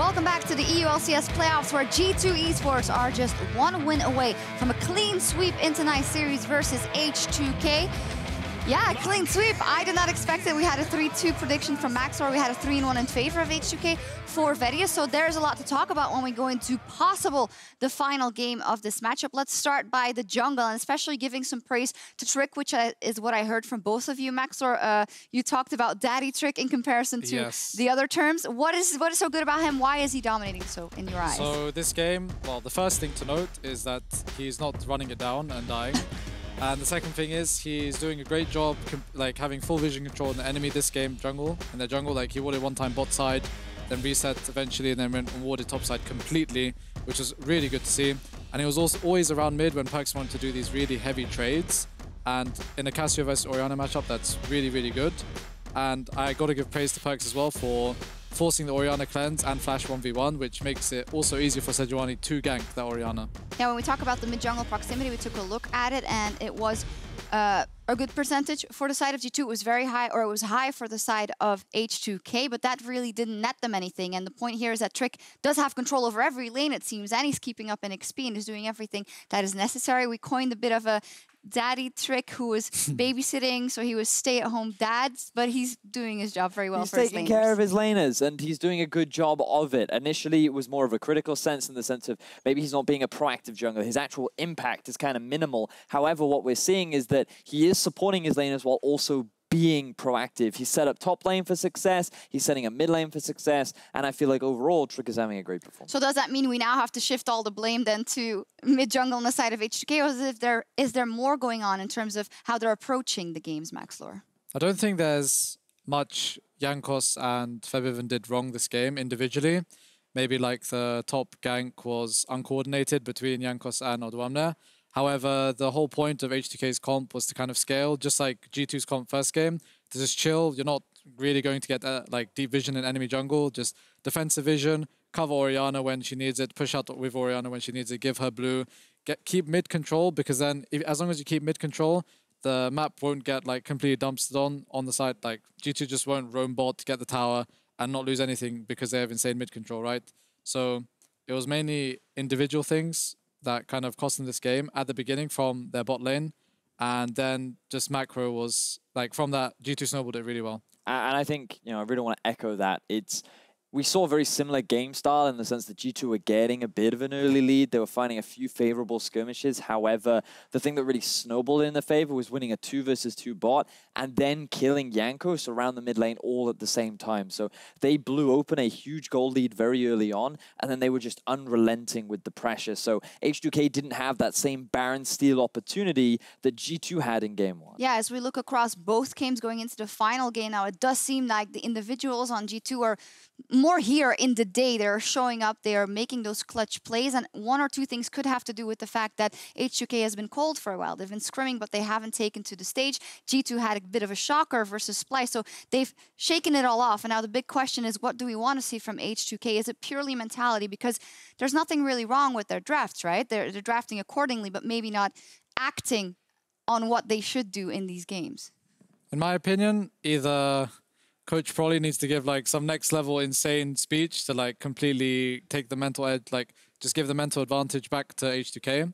Welcome back to the EU LCS playoffs, where G2 Esports are just one win away from a clean sweep into nice series versus H2K. Yeah, clean sweep. I did not expect it. We had a 3-2 prediction from Maxlore. We had a 3-1 in favor of H2K for Vedius. So there's a lot to talk about when we go into the final game of this matchup. Let's start by the jungle, and especially giving some praise to Trick, which is what I heard from both of you. Maxlore, you talked about Daddy Trick in comparison to the other terms. What is so good about him? Why is he dominating so in your eyes? So this game, well, the first thing to note is that he's not running it down and dying. And the second thing is he's doing a great job like having full vision control on the enemy this game jungle. In their jungle, like he warded one time bot side, then reset eventually, and then went and warded top side completely, which was really good to see. And he was also always around mid when Perkz wanted to do these really heavy trades. And in a Cassiopeia versus Odoamne matchup, that's really, really good. And I got to give praise to Perkz as well for forcing the Odoamne cleanse and flash 1v1, which makes it also easier for Sejuani to gank that Odoamne. Yeah, when we talk about the mid-jungle proximity, we took a look at it, and it was a good percentage for the side of G2. It was very high, or it was high for the side of H2K, but that really didn't net them anything. And the point here is that Trick does have control over every lane, it seems, and he's keeping up in XP and is doing everything that is necessary. We coined a bit of a Daddy Trick, who was babysitting, so he was stay-at-home dad, but he's doing his job very well for his laners. He's taking care of his laners, and he's doing a good job of it. Initially, it was more of a critical sense in the sense of maybe he's not being a proactive jungler. His actual impact is kind of minimal. However, what we're seeing is that he is supporting his laners while also being proactive. He's set up top lane for success, he's setting up mid lane for success, and I feel like overall Trick is having a great performance. So does that mean we now have to shift all the blame then to mid jungle on the side of H2K, or is there more going on in terms of how they're approaching the games, Maxlore? I don't think there's much Jankos and Febiven did wrong this game individually. Maybe like the top gank was uncoordinated between Jankos and Odoamne. However, the whole point of H2K's comp was to kind of scale, just like G2's comp first game, to just chill. You're not really going to get like deep vision in enemy jungle, just defensive vision, cover Odoamne when she needs it, push out with Odoamne when she needs it, give her blue, keep mid control, because then as long as you keep mid control, the map won't get like completely dumpstered on the side. Like G2 just won't roam bot to get the tower and not lose anything because they have insane mid control, right? So it was mainly individual things that kind of cost them this game at the beginning from their bot lane. And then just macro was, like, from that, G2 snowballed it really well. And I think, you know, I really want to echo that. We saw a very similar game style in the sense that G2 were getting a bit of an early lead. They were finding a few favorable skirmishes. However, the thing that really snowballed in their favor was winning a 2 versus 2 bot and then killing Jankos around the mid lane all at the same time. So they blew open a huge gold lead very early on, and then they were just unrelenting with the pressure. So H2K didn't have that same Baron steal opportunity that G2 had in game 1. Yeah, as we look across both games going into the final game now, it does seem like the individuals on G2 are more here in the day. They're showing up, they are making those clutch plays, and one or two things could have to do with the fact that H2K has been cold for a while. They've been scrimming, but they haven't taken to the stage. G2 had a bit of a shocker versus Splice, so they've shaken it all off. And now the big question is, what do we want to see from H2K? Is it purely mentality? Because there's nothing really wrong with their drafts, right? They're drafting accordingly, but maybe not acting on what they should do in these games. In my opinion, either Coach probably needs to give like some next level insane speech to like completely take the mental edge, like just give the mental advantage back to H2K.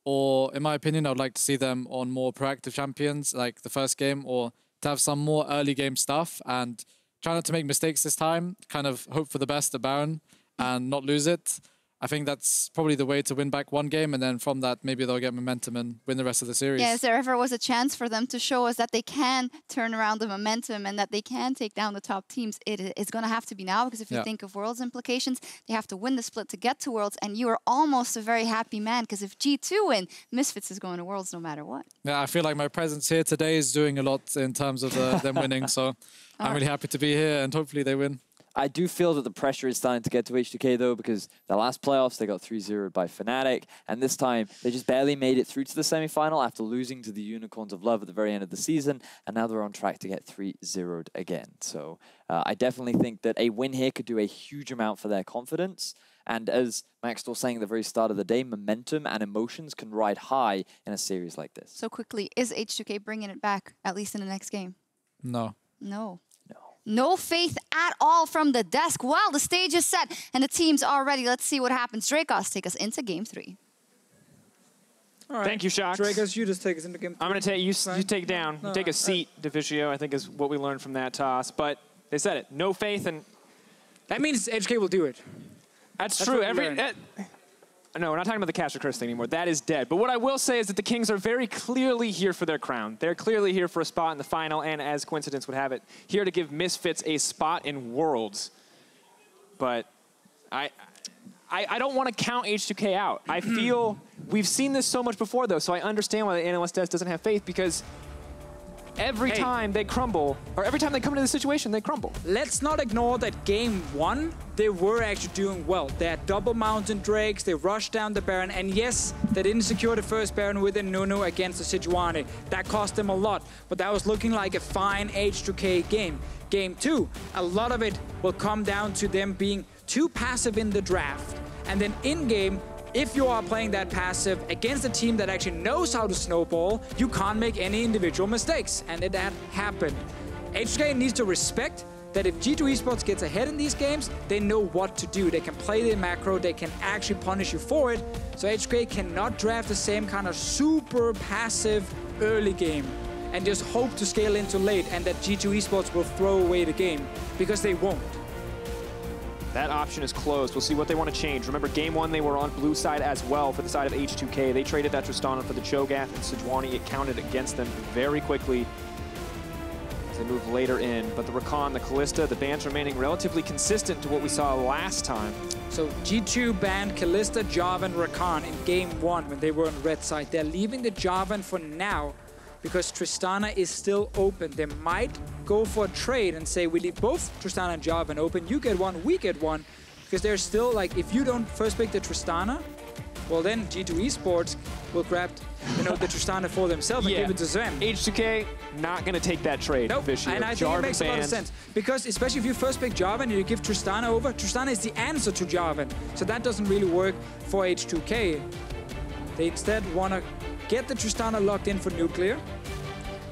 Or in my opinion, I would like to see them on more proactive champions like the first game, or to have some more early game stuff and try not to make mistakes this time, kind of hope for the best at Baron and not lose it. I think that's probably the way to win back one game, and then from that, maybe they'll get momentum and win the rest of the series. Yeah, if there ever was a chance for them to show us that they can turn around the momentum and that they can take down the top teams, it is going to have to be now, because if you think of Worlds implications, they have to win the split to get to Worlds, and you are almost a very happy man, because if G2 win, Misfits is going to Worlds no matter what. Yeah, I feel like my presence here today is doing a lot in terms of them winning, so I'm really happy to be here, and hopefully they win. I do feel that the pressure is starting to get to H2K, though, because the last playoffs, they got 3-0'd by Fnatic, and this time, they just barely made it through to the semi-final after losing to the Unicorns of Love at the very end of the season, and now they're on track to get 3-0'd again. So I definitely think that a win here could do a huge amount for their confidence, and as Max was saying at the very start of the day, momentum and emotions can ride high in a series like this. So quickly, is H2K bringing it back, at least in the next game? No. No. No. No faith at all from the desk. Well, the stage is set and the teams are ready. Let's see what happens. Drakos, take us into game 3. All right. Thank you, Sjokz. Drakos, you just take us into game 3. I'm going to take you. You take down. No, you take a seat, Deficio. I think is what we learned from that toss. But they said it. No faith, and that means H2K will do it. That's true. No, we're not talking about the Cash or Curse thing anymore. That is dead. But what I will say is that the Kings are very clearly here for their crown. They're clearly here for a spot in the final, and as coincidence would have it, here to give Misfits a spot in Worlds. But I don't want to count H2K out. I feel we've seen this so much before, though, so I understand why the Analyst desk doesn't have faith, because every time they crumble, or every time they come into the situation, they crumble. Let's not ignore that game 1, they were actually doing well. They had double Mountain Drakes, they rushed down the Baron, and yes, they didn't secure the first Baron with a Nunu against the Sejuani. That cost them a lot, but that was looking like a fine H2K game. Game 2, a lot of it will come down to them being too passive in the draft. And then in-game, if you are playing that passive against a team that actually knows how to snowball, you can't make any individual mistakes. And that happened. H2K needs to respect that if G2 Esports gets ahead in these games, they know what to do. They can play the macro, they can actually punish you for it. So H2K cannot draft the same kind of super passive early game and just hope to scale into late and that G2 Esports will throw away the game, because they won't. That option is closed. We'll see what they want to change. Remember, game 1, they were on blue side as well for the side of H2K. They traded that Tristana for the Cho'gath and Sejuani. It counted against them very quickly as they move later in. But the Rakan, the Kalista, the bans remaining relatively consistent to what we saw last time. So G2 banned Kalista, Jarvan, Rakan in game 1 when they were on red side. They're leaving the Jarvan for now because Tristana is still open. They might go for a trade and say, we leave both Tristana and Jarvan open. You get one, we get one. Because they're still like, if you don't first pick the Tristana, well then G2 Esports will grab, the Tristana for themselves and give it to Zven. H2K not going to take that trade. Nope. And I think it makes a lot of sense. Because especially if you first pick Jarvan and you give Tristana over, Tristana is the answer to Jarvan. So that doesn't really work for H2K. They instead want to get the Tristana locked in for nuclear.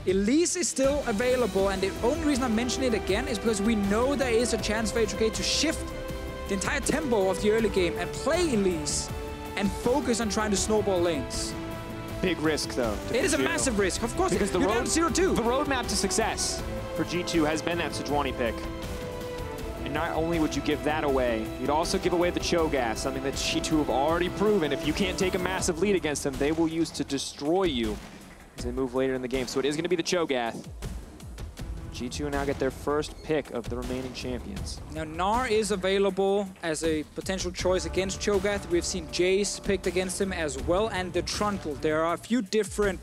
Elise is still available, and the only reason I mention it again is because we know there is a chance for H2K to shift the entire tempo of the early game and play Elise and focus on trying to snowball lanes. Big risk, though. It is a massive risk, of course. Because the the roadmap to success for G2 has been that Sejuani pick. And not only would you give that away, you'd also give away the Cho'gath, something that G2 have already proven. If you can't take a massive lead against them, they will use to destroy you as they move later in the game. So it is going to be the Cho'gath. G2 now get their first pick of the remaining champions. Now Gnar is available as a potential choice against Cho'gath. We've seen Jace picked against him as well, and the Trundle. There are a few different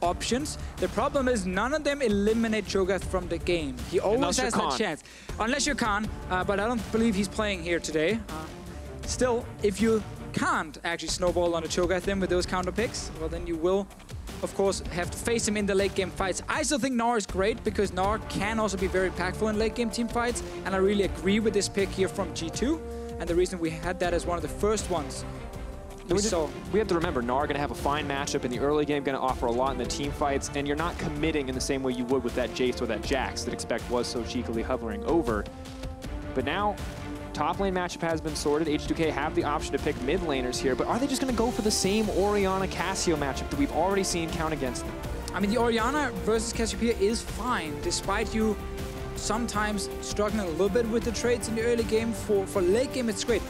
options. The problem is none of them eliminate Cho'gath from the game. He always has that chance. Unless you can't, but I don't believe he's playing here today. Still, if you can't actually snowball on a Cho'gath then with those counter picks, well then you will of course have to face him in the late game fights. I still think Gnar is great because Gnar can also be very impactful in late game team fights, and I really agree with this pick here from G2, and the reason we had that as one of the first ones we have to remember, Gnar going to have a fine matchup in the early game, going to offer a lot in the team fights, and you're not committing in the same way you would with that Jace or that Jax that Expect was so cheekily hovering over. But now, top lane matchup has been sorted. H2K have the option to pick mid laners here, but are they just going to go for the same Orianna Cassio matchup that we've already seen count against them? I mean, the Orianna versus Cassiopeia is fine, despite you sometimes struggling a little bit with the trades in the early game. For late game, it's great.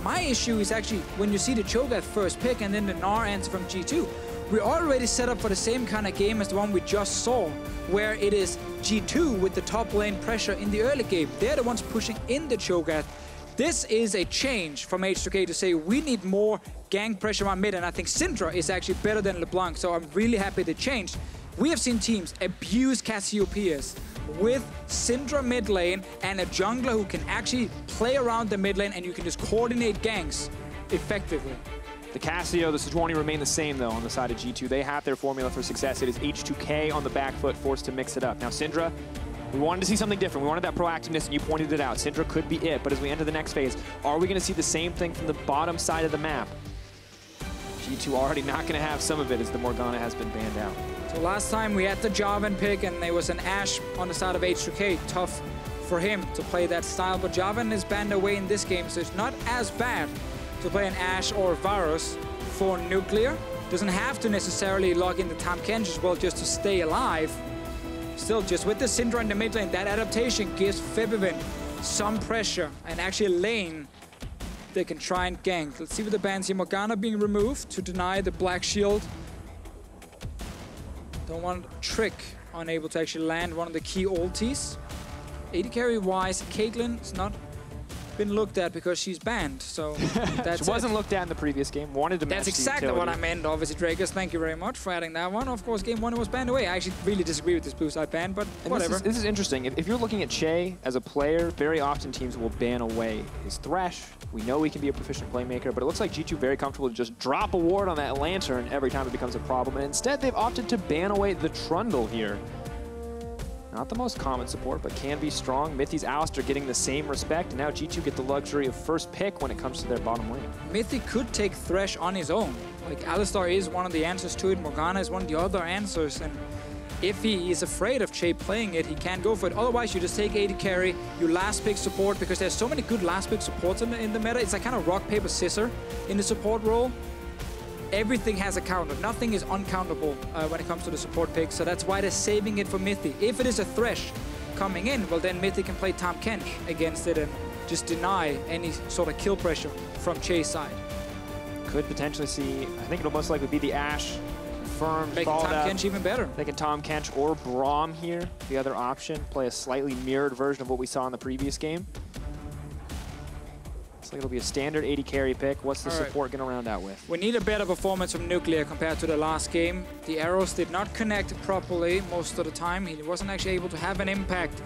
My issue is actually when you see the Cho'gath first pick and then the Gnar answer from G2. We're already set up for the same kind of game as the one we just saw, where it is G2 with the top lane pressure in the early game. They're the ones pushing in the Cho'gath. This is a change from H2K to say we need more gang pressure on mid, and I think Syndra is actually better than LeBlanc, so I'm really happy they changed. We have seen teams abuse Cassiopeias with Syndra mid lane and a jungler who can actually play around the mid lane, and you can just coordinate ganks effectively. The Cassio, the Sejuani remain the same, though, on the side of G2. They have their formula for success. It is H2K on the back foot, forced to mix it up. Now, Syndra, we wanted to see something different. We wanted that proactiveness, and you pointed it out. Syndra could be it, but as we enter the next phase, are we going to see the same thing from the bottom side of the map? G2 already not going to have some of it as the Morgana has been banned out. So last time we had the Jarvan pick, and there was an Ashe on the side of H2K. Tough for him to play that style. But Zven is banned away in this game, so it's not as bad to play an Ashe or Varus for Nuclear. Doesn't have to necessarily log in the Tham Kench as well just to stay alive. Still, just with the Syndra in the mid lane, that adaptation gives Febiven some pressure and actually a lane they can try and gank. Let's see what the bans here. Morgana being removed to deny the Black Shield. Don't want Trick, unable to actually land one of the key ultis. AD carry wise, Caitlyn's not been looked at because she's banned, so that's she wasn't looked at in the previous game. Wanted to match That's exactly what I meant, obviously. Drakos, thank you very much for adding that one. Of course, game 1 it was banned away. I actually really disagree with this blue side ban, but and whatever. This is interesting. If you're looking at Chei as a player, very often teams will ban away his Thresh. We know he can be a proficient playmaker, but it looks like G2 very comfortable to just drop a ward on that Lantern every time it becomes a problem. And instead, they've opted to ban away the Trundle here. Not the most common support, but can be strong. Mithy's Alistair getting the same respect. And now G2 get the luxury of first pick when it comes to their bottom lane. Mithy could take Thresh on his own. Like, Alistair is one of the answers to it. Morgana is one of the other answers. And if he is afraid of Chei playing it, he can go for it. Otherwise, you just take AD carry, you last pick support, because there's so many good last pick supports in the meta. It's like kind of rock, paper, scissor in the support role. Everything has a counter. Nothing is uncountable when it comes to the support pick, so that's why they're saving it for Mithy. If it is a Thresh coming in, well then Mithy can play Tham Kench against it and just deny any sort of kill pressure from Chei's side. Could potentially see, I think it'll most likely be the Ashe confirmed. Making Tham Kench even better. They can Tham Kench or Braum here, the other option. Play a slightly mirrored version of what we saw in the previous game. Looks like it'll be a standard AD carry pick. What's the support going to round out with? We need a better performance from Nuclear compared to the last game. The arrows did not connect properly most of the time. He wasn't actually able to have an impact.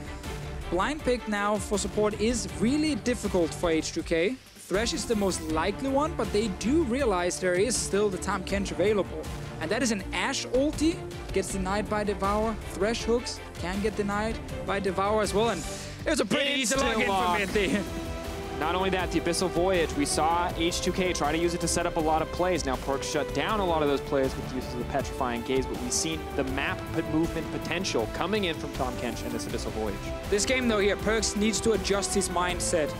Blind pick now for support is really difficult for H2K. Thresh is the most likely one, but they do realize there is still the Tham Kench available. And that is an Ashe ulti, gets denied by Devour. Thresh hooks can get denied by Devour as well. And it was a pretty easy login for Mithy. Not only that, the Abyssal Voyage, we saw H2K try to use it to set up a lot of plays. Now Perkz shut down a lot of those plays with the use of the Petrifying Gaze, but we've seen the map movement potential coming in from Tham Kench and this Abyssal Voyage. This game though here, Perkz needs to adjust his mindset,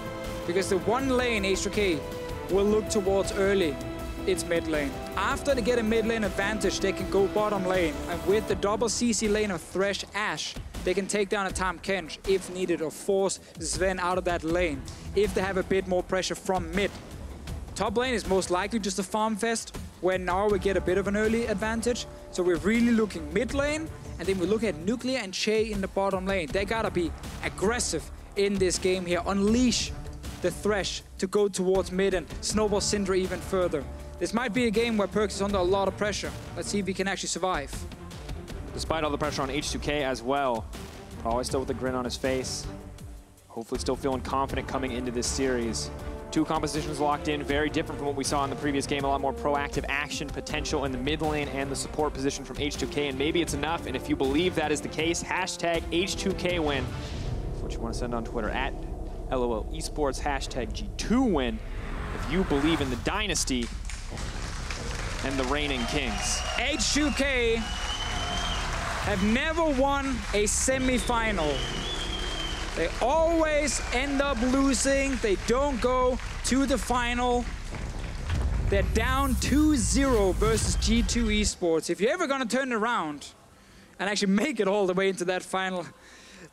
because the one lane H2K will look towards early, it's mid lane. After they get a mid lane advantage, they can go bottom lane, and with the double CC lane of Thresh Ashe, they can take down a Tham Kench if needed, or force Zven out of that lane if they have a bit more pressure from mid. Top lane is most likely just a farm fest, where now we get a bit of an early advantage. So we're really looking mid lane, and then we look at Nuclear and Chei in the bottom lane. They gotta be aggressive in this game here, unleash the Thresh to go towards mid and snowball Syndra even further. This might be a game where Perkz is under a lot of pressure. Let's see if he can actually survive. Despite all the pressure on H2K as well, always still with a grin on his face. Hopefully still feeling confident coming into this series. Two compositions locked in, very different from what we saw in the previous game. A lot more proactive action potential in the mid lane and the support position from H2K, and maybe it's enough. And if you believe that is the case, hashtag H2K win. That's what you want to send on Twitter, at LOL Esports, hashtag G2 win. If you believe in the dynasty and the reigning kings. H2K have never won a semi-final. They always end up losing. They don't go to the final. They're down 2-0 versus G2 Esports. If you're ever gonna turn it around and actually make it all the way into that final,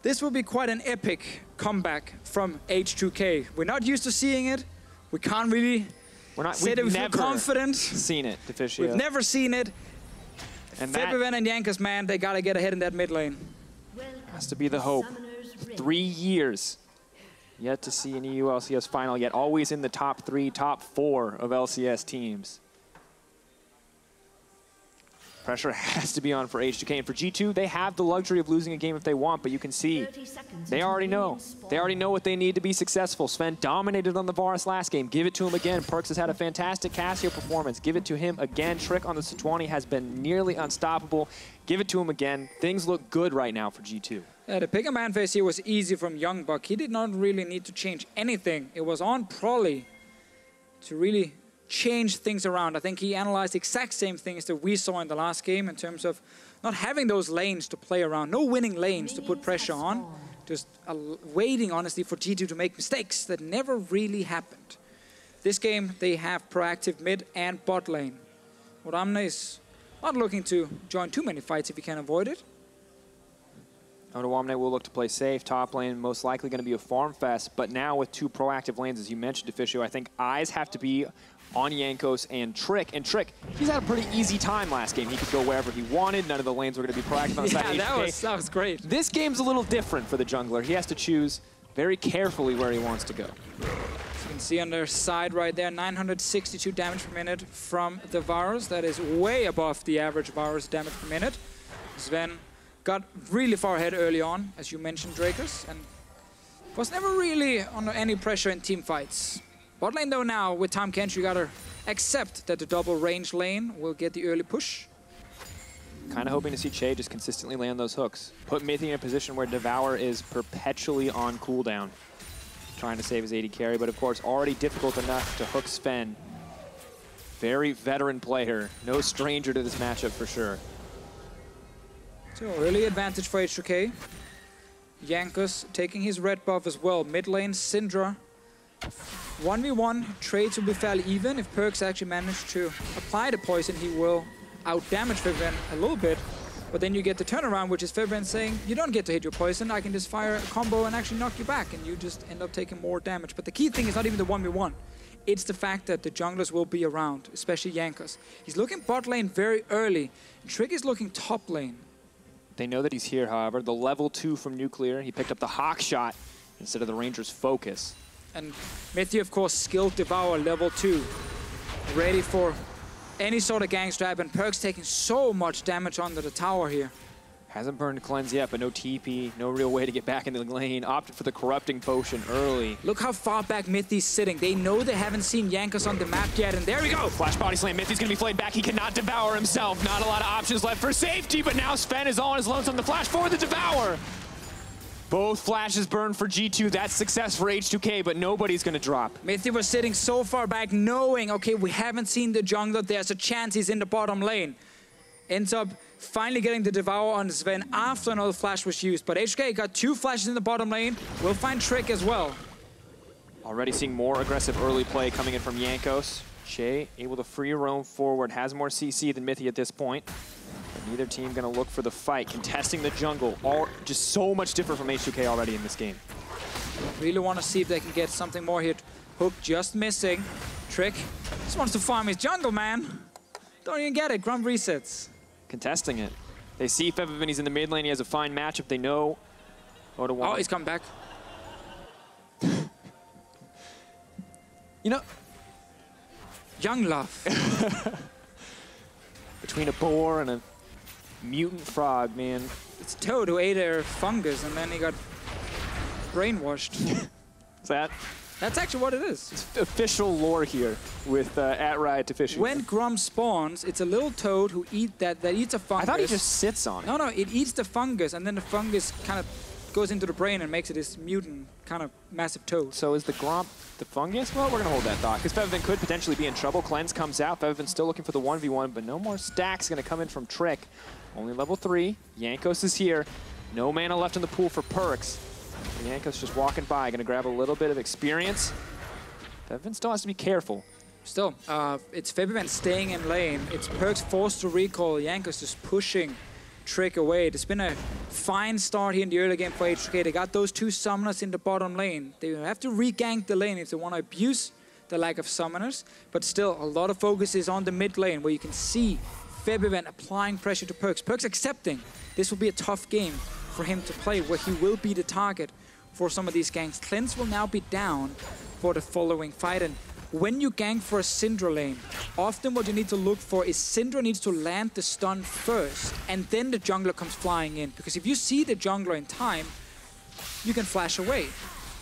this will be quite an epic comeback from H2K. We're not used to seeing it. We can't really say that we feel confident. Seen it, Deficio. We've never seen it. And Febiven and Jankos, man, they gotta get ahead in that mid lane. Has to be the hope. 3 years yet to see an EU LCS final, yet always in the top 3, top 4 of LCS teams. Pressure has to be on for H2K, and for G2, they have the luxury of losing a game if they want, but you can see they already know. They already know what they need to be successful. Zven dominated on the Varus last game. Give it to him again. Perkz has had a fantastic Cassio performance. Give it to him again. Trick on the Sejuani has been nearly unstoppable. Give it to him again. Things look good right now for G2. Yeah, the pick a man phase here was easy from Youngbuck. He did not really need to change anything. It was on Prolly to really change things around. I think he analyzed the exact same things that we saw in the last game in terms of not having those lanes to play around, no winning lanes to put pressure on. just waiting, honestly, for G2 to make mistakes that never really happened. This game, they have proactive mid and bot lane. Odoamne is not looking to join too many fights if he can avoid it. Odoamne will look to play safe. Top lane, most likely going to be a farm fest. But now with two proactive lanes, as you mentioned, Deficio, I think eyes have to be on Jankos and Trick. And Trick, he's had a pretty easy time last game. He could go wherever he wanted. None of the lanes were going to be proactive on the side of H2K. that was great. This game's a little different for the jungler. He has to choose very carefully where he wants to go. As you can see on their side right there, 962 damage per minute from the Varus. That is way above the average Varus damage per minute. Zven got really far ahead early on, as you mentioned, Drakos, and was never really under any pressure in team fights. Bot lane though now, with Tham Kench, you gotta accept that the double range lane will get the early push. Kind of hoping to see Chei just consistently land those hooks. Put Mithy in a position where Devour is perpetually on cooldown. Trying to save his AD carry, but of course already difficult enough to hook Zven. Very veteran player, no stranger to this matchup for sure. So early advantage for H2K. Jankos taking his red buff as well. Mid lane, Syndra. 1v1, trades will be fairly even. If Perkz actually managed to apply the poison, he will out-damage Febiven a little bit. But then you get the turnaround, which is Febiven saying, you don't get to hit your poison, I can just fire a combo and actually knock you back, and you just end up taking more damage. But the key thing is not even the 1v1. It's the fact that the junglers will be around, especially Jankos. He's looking bot lane very early. Trick is looking top lane. They know that he's here, however. The level 2 from Nuclear, he picked up the Hawk shot instead of the Ranger's focus. And Mithy, of course, skilled Devour level 2. Ready for any sort of gang strap, and Perkz taking so much damage onto the tower here. Hasn't burned Cleanse yet, but no TP, no real way to get back into the lane. Opted for the Corrupting Potion early. Look how far back Mithy's sitting. They know they haven't seen Jankos on the map yet, and there we go! Flash body slam, Mithy's gonna be flayed back. He cannot devour himself. Not a lot of options left for safety, but now Zven is all on his lonesome. The flash for the Devour. Both flashes burned for G2. That's success for H2K, but nobody's gonna drop. Mithy was sitting so far back knowing, okay, we haven't seen the jungler. There's a chance he's in the bottom lane. Ends up finally getting the Devour on Zven after another flash was used. But H2K got 2 flashes in the bottom lane. We'll find Trick as well. Already seeing more aggressive early play coming in from Jankos. Chei able to free roam forward, has more CC than Mithy at this point. But neither team gonna look for the fight, contesting the jungle. All just so much different from H2K already in this game. Really want to see if they can get something more here. Hook just missing. Trick just wants to farm his jungle, man. Don't even get it. Grump resets. Contesting it. They see Febiven, he's in the mid lane, he has a fine matchup, they know. Oh, he's coming back. You know, young love. Between a boar and a mutant frog, man. It's Toad who ate a fungus and then he got brainwashed. Is that? That's actually what it is. It's official lore here with at Riot Deficio. When Grum spawns, it's a little toad who that eats a fungus. I thought he just sits on it. No, it eats the fungus, and then the fungus kind of goes into the brain and makes it this mutant kind of massive toad. So is the Gromp the fungus? Well, we're going to hold that thought, because Febiven could potentially be in trouble. Cleanse comes out. Febiven's still looking for the 1v1, but no more stacks going to come in from Trick. Only level 3. Jankos is here. No mana left in the pool for Perkz. Jankos just walking by, going to grab a little bit of experience. Febiven still has to be careful. Still, it's Febiven staying in lane. It's Perkz forced to recall. Jankos just pushing Trick away. It's been a fine start here in the early game for H2K. They got those 2 summoners in the bottom lane. They have to re-gank the lane if they want to abuse the lack of summoners. But still, a lot of focus is on the mid lane, where you can see Febiven applying pressure to Perkz. Perkz accepting this will be a tough game for him to play, where he will be the target for some of these ganks. Cleanse will now be down for the following fight, and when you gank for a Syndra lane, often what you need to look for is Syndra needs to land the stun first, and then the jungler comes flying in. Because if you see the jungler in time, you can flash away.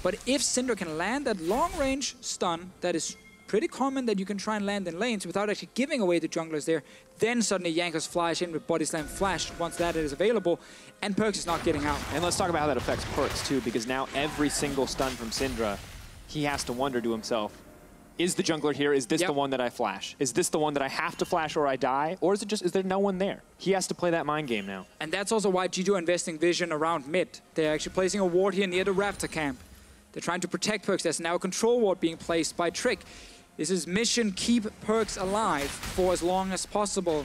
But if Syndra can land that long-range stun, that is pretty common that you can try and land in lanes without actually giving away the junglers there, then suddenly Jankos flies in with Body Slam Flash once that is available, and Perkz is not getting out. And let's talk about how that affects Perkz too, because now every single stun from Syndra, he has to wonder to himself, is the jungler here? Is this the one that I flash? Is this the one that I have to flash or I die? Or is it just, is there no one there? He has to play that mind game now. And that's also why G2 are investing vision around mid. They're actually placing a ward here near the Raptor camp. They're trying to protect Perkz. There's now a control ward being placed by Trick. This is mission keep Perkz alive for as long as possible.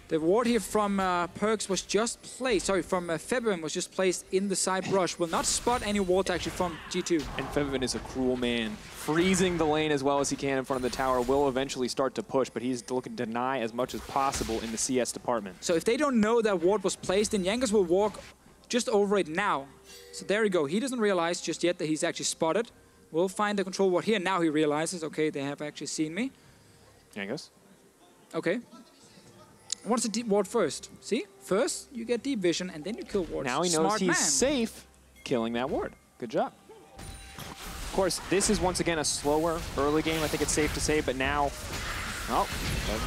The ward here from Perkz was just placed, from Febiven was just placed in the side brush. Will not spot any wards actually from G2. And Febiven is a cruel man. Freezing the lane as well as he can in front of the tower will eventually start to push, but he's looking to deny as much as possible in the CS department. So if they don't know that ward was placed, then Jankos will walk just over it now. So there we go. He doesn't realize just yet that he's actually spotted. We'll find the control ward here. Now he realizes, okay, they have actually seen me. Jankos. Okay. What's the deep ward first? See? First, you get deep vision, and then you kill wards. Now he knows he's safe killing that ward. Good job. Of course, this is once again a slower early game, I think it's safe to say, but now, oh,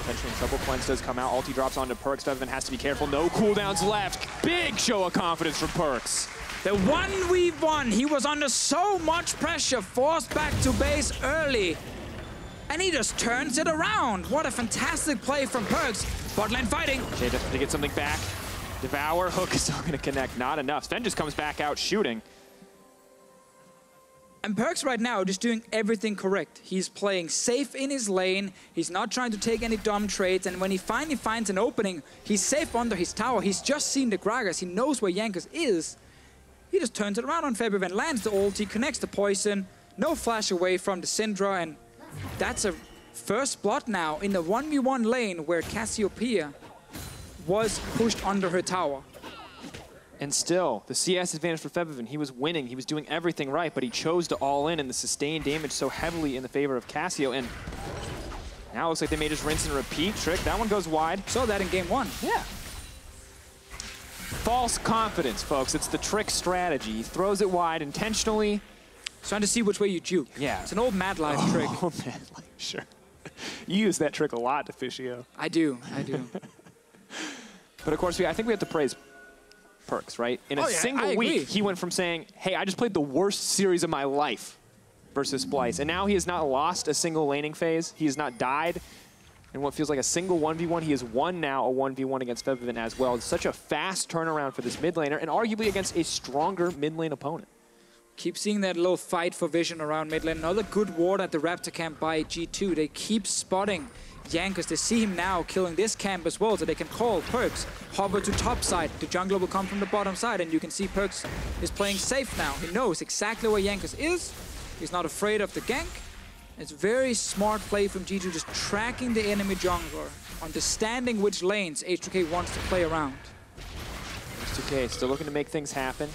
potentially in trouble. Cleanse does come out. Ulti drops onto Perkz. Febiven has to be careful. No cooldowns left. Big show of confidence from Perkz. The 1v1, he was under so much pressure, forced back to base early. And he just turns it around. What a fantastic play from Perkz. Bot lane fighting. Chei just to get something back. Devour, hook is still going to connect. Not enough. Zven just comes back out shooting. And Perkz right now just doing everything correct. He's playing safe in his lane. He's not trying to take any dumb trades. And when he finally finds an opening, he's safe under his tower. He's just seen the Gragas. He knows where Jankos is. He just turns it around on Febiven, lands the ulti, connects the poison. No flash away from the Syndra, and that's a first blood now in the 1v1 lane where Cassiopeia was pushed under her tower. And still, the CS advantage for Febiven. He was winning, he was doing everything right, but he chose to all in, and the sustained damage so heavily in the favor of Cassio. And now it looks like they may just rinse and repeat. Trick, that one goes wide. Saw that in game 1. Yeah. False confidence, folks. It's the Trick strategy. He throws it wide intentionally. Trying to see which way you juke. Yeah. It's an old Mad Life trick. Oh, Mad Life, sure. You use that trick a lot, Deficio. I do, I do. But of course, I think we have to praise Perkz, right? In a single week, he went from saying, hey, I just played the worst series of my life versus Splice. And now he has not lost a single laning phase. He has not died in what feels like a single 1v1. He has won now a 1v1 against Febiven as well. It's such a fast turnaround for this mid laner, and arguably against a stronger mid lane opponent. Keep seeing that little fight for vision around mid lane. Another good ward at the Raptor camp by G2. They keep spotting Jankos. They see him now killing this camp as well, so they can call Perkz, hover to top side. The jungler will come from the bottom side, and you can see Perkz is playing safe now. He knows exactly where Jankos is. He's not afraid of the gank. It's very smart play from G2, just tracking the enemy jungler, understanding which lanes H2K wants to play around. H2K still looking to make things happen.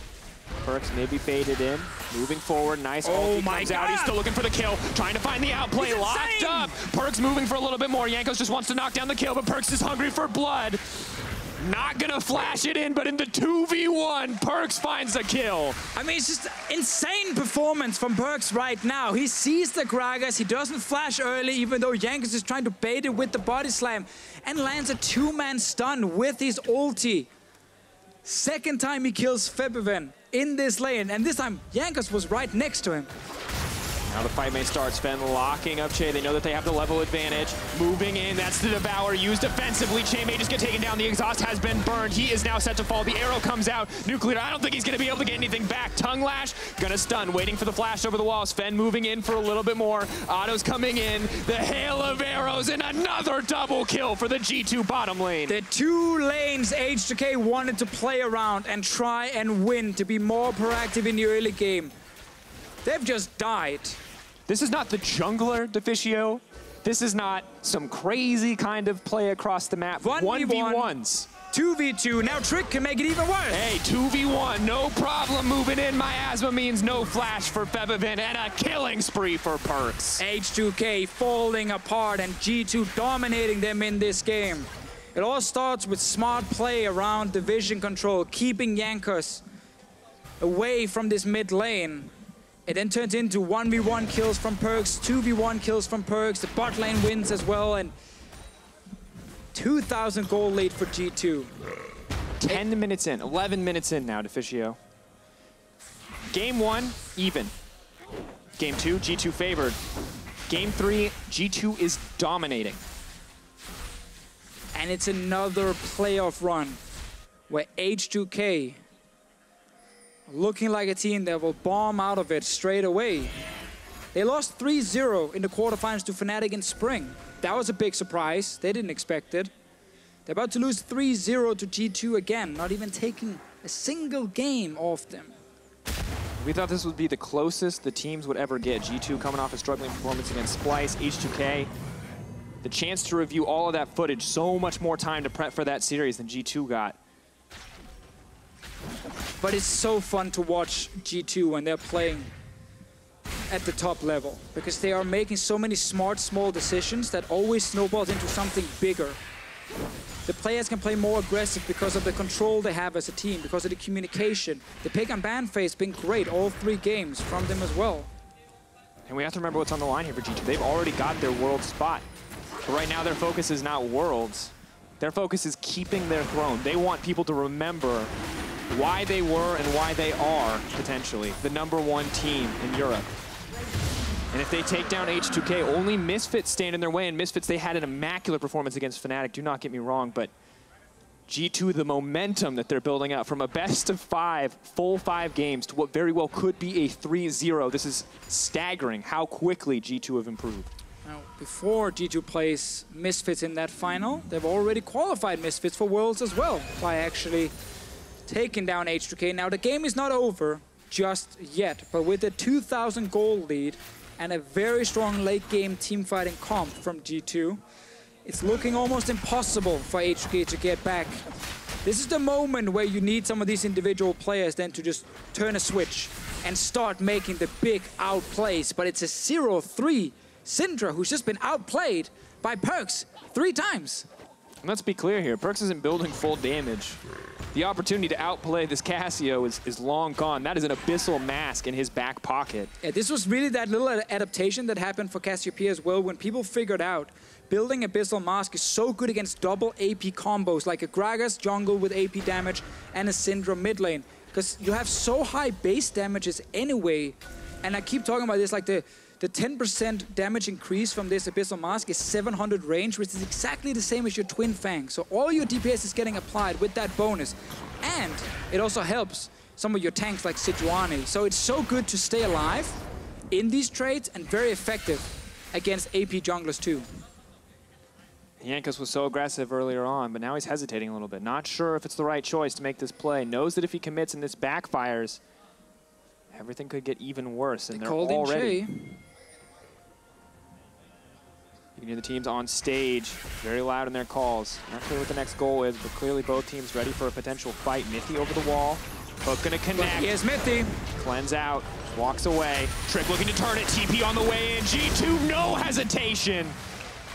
Perkz maybe faded in, moving forward, nice ulti comes out, he's still looking for the kill, trying to find the outplay, locked up. Perkz moving for a little bit more, Jankos just wants to knock down the kill, but Perkz is hungry for blood. Not gonna flash it in, but in the 2v1, Perkz finds the kill. I mean, it's just insane performance from Perkz right now. He sees the Gragas, he doesn't flash early, even though Jankos is trying to bait it with the body slam, and lands a 2-man stun with his ulti. Second time he kills Febiven in this lane, and this time Jankos was right next to him. Now the fight may start. Zven locking up Chei. They know that they have the level advantage. Moving in, that's the Devour used offensively. Chei may just get taken down. The exhaust has been burned. He is now set to fall. The arrow comes out. Nuclear, I don't think he's going to be able to get anything back. Tongue Lash, gonna stun, waiting for the flash over the wall. Zven moving in for a little bit more. Otto's coming in. The hail of arrows, and another double kill for the G2 bottom lane. The two lanes H2K wanted to play around and try and win, to be more proactive in the early game. They've just died. This is not the jungler, Deficio. This is not some crazy kind of play across the map. 1v1s. 2v2. Now Trick can make it even worse. Hey, 2v1, no problem moving in. Miasma means no flash for Febiven, and a killing spree for Perkz. H2K falling apart and G2 dominating them in this game. It all starts with smart play around the vision control, keeping Jankos away from this mid lane. It then turns into 1v1 kills from Perkz, 2v1 kills from Perkz. The bot lane wins as well, and 2,000 gold lead for G2. 10 minutes in, 11 minutes in now, Deficio. Game 1, even. Game 2, G2 favored. Game 3, G2 is dominating. And it's another playoff run where H2K looking like a team that will bomb out of it straight away. They lost 3-0 in the quarterfinals to Fnatic in spring. That was a big surprise. They didn't expect it. They're about to lose 3-0 to G2 again, not even taking a single game off them. We thought this would be the closest the teams would ever get. G2 coming off a struggling performance against Splyce, H2K. The chance to review all of that footage, so much more time to prep for that series than G2 got. But it's so fun to watch G2 when they're playing at the top level, because they are making so many smart, small decisions that always snowballs into something bigger. The players can play more aggressive because of the control they have as a team, because of the communication. The pick and ban phase has been great all 3 games from them as well. And we have to remember what's on the line here for G2. They've already got their world spot. But right now their focus is not worlds. Their focus is keeping their throne. They want people to remember why they were and why they are, potentially, the #1 team in Europe. And if they take down H2K, only Misfits stand in their way. And Misfits, they had an immaculate performance against Fnatic, do not get me wrong, but G2, the momentum that they're building up from a best-of-5, full 5 games to what very well could be a 3-0. This is staggering how quickly G2 have improved. Now, before G2 plays Misfits in that final, they've already qualified Misfits for Worlds as well by actually taking down H2K. Now, the game is not over just yet, but with a 2,000 goal lead and a very strong late-game team-fighting comp from G2, it's looking almost impossible for H2K to get back. This is the moment where you need some of these individual players then to just turn a switch and start making the big outplays. But it's a 0-3 Syndra who's just been outplayed by Perkz 3 times. And let's be clear here, Perkz isn't building full damage. The opportunity to outplay this Cassio is long gone. That is an Abyssal Mask in his back pocket. Yeah, this was really that little adaptation that happened for Cassiopeia as well, when people figured out building Abyssal Mask is so good against double AP combos, like a Gragas jungle with AP damage and a Syndra mid lane. Because you have so high base damages anyway, and I keep talking about this, like the 10% damage increase from this Abyssal Mask is 700 range, which is exactly the same as your Twin Fang. So all your DPS is getting applied with that bonus. And it also helps some of your tanks like Sejuani. So it's so good to stay alive in these trades and very effective against AP junglers too. Jankos was so aggressive earlier on, but now he's hesitating a little bit. Not sure if it's the right choice to make this play. Knows that if he commits and this backfires, everything could get even worse. And they're already... You can hear the teams on stage, very loud in their calls. Not clear what the next goal is, but clearly both teams ready for a potential fight. Mithy over the wall. Hook gonna connect. Here's Mithy. Cleanse out, walks away. Trick looking to turn it, TP on the way in. G2, no hesitation.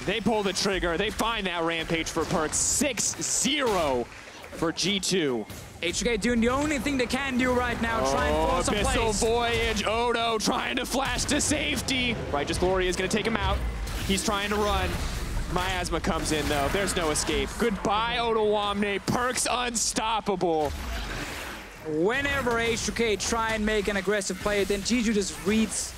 They pull the trigger, they find that rampage for Perkz. 6-0 for G2. H2K doing the only thing they can do right now, try and force a place. Abyssal Voyage, Odo trying to flash to safety. Righteous Glory is gonna take him out. He's trying to run. Miasma comes in though. There's no escape. Goodbye, Odoamne. Perkz unstoppable. Whenever H2K try and make an aggressive play, then G2 just reads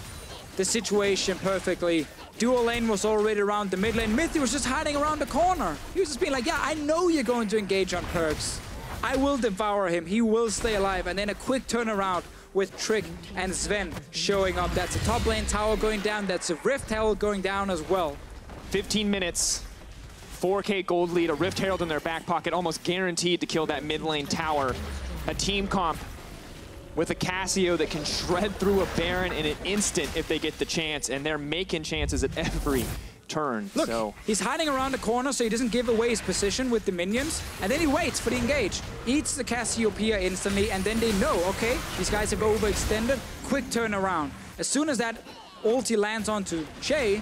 the situation perfectly. Dual lane was already around the mid lane. Mithy was just hiding around the corner. He was just being like, yeah, I know you're going to engage on Perkz. I will devour him. He will stay alive. And then a quick turnaround with Trick and Zven showing up. That's a top lane tower going down. That's a Rift Herald going down as well. 15 minutes, 4K gold lead, a Rift Herald in their back pocket, almost guaranteed to kill that mid lane tower. A team comp with a Cassio that can shred through a Baron in an instant if they get the chance, and they're making chances at every turn. Look, so he's hiding around the corner so he doesn't give away his position with the minions, and then he waits for the engage, eats the Cassiopeia instantly, and then they know, okay, these guys have overextended, quick turnaround. As soon as that ulti lands onto Chei,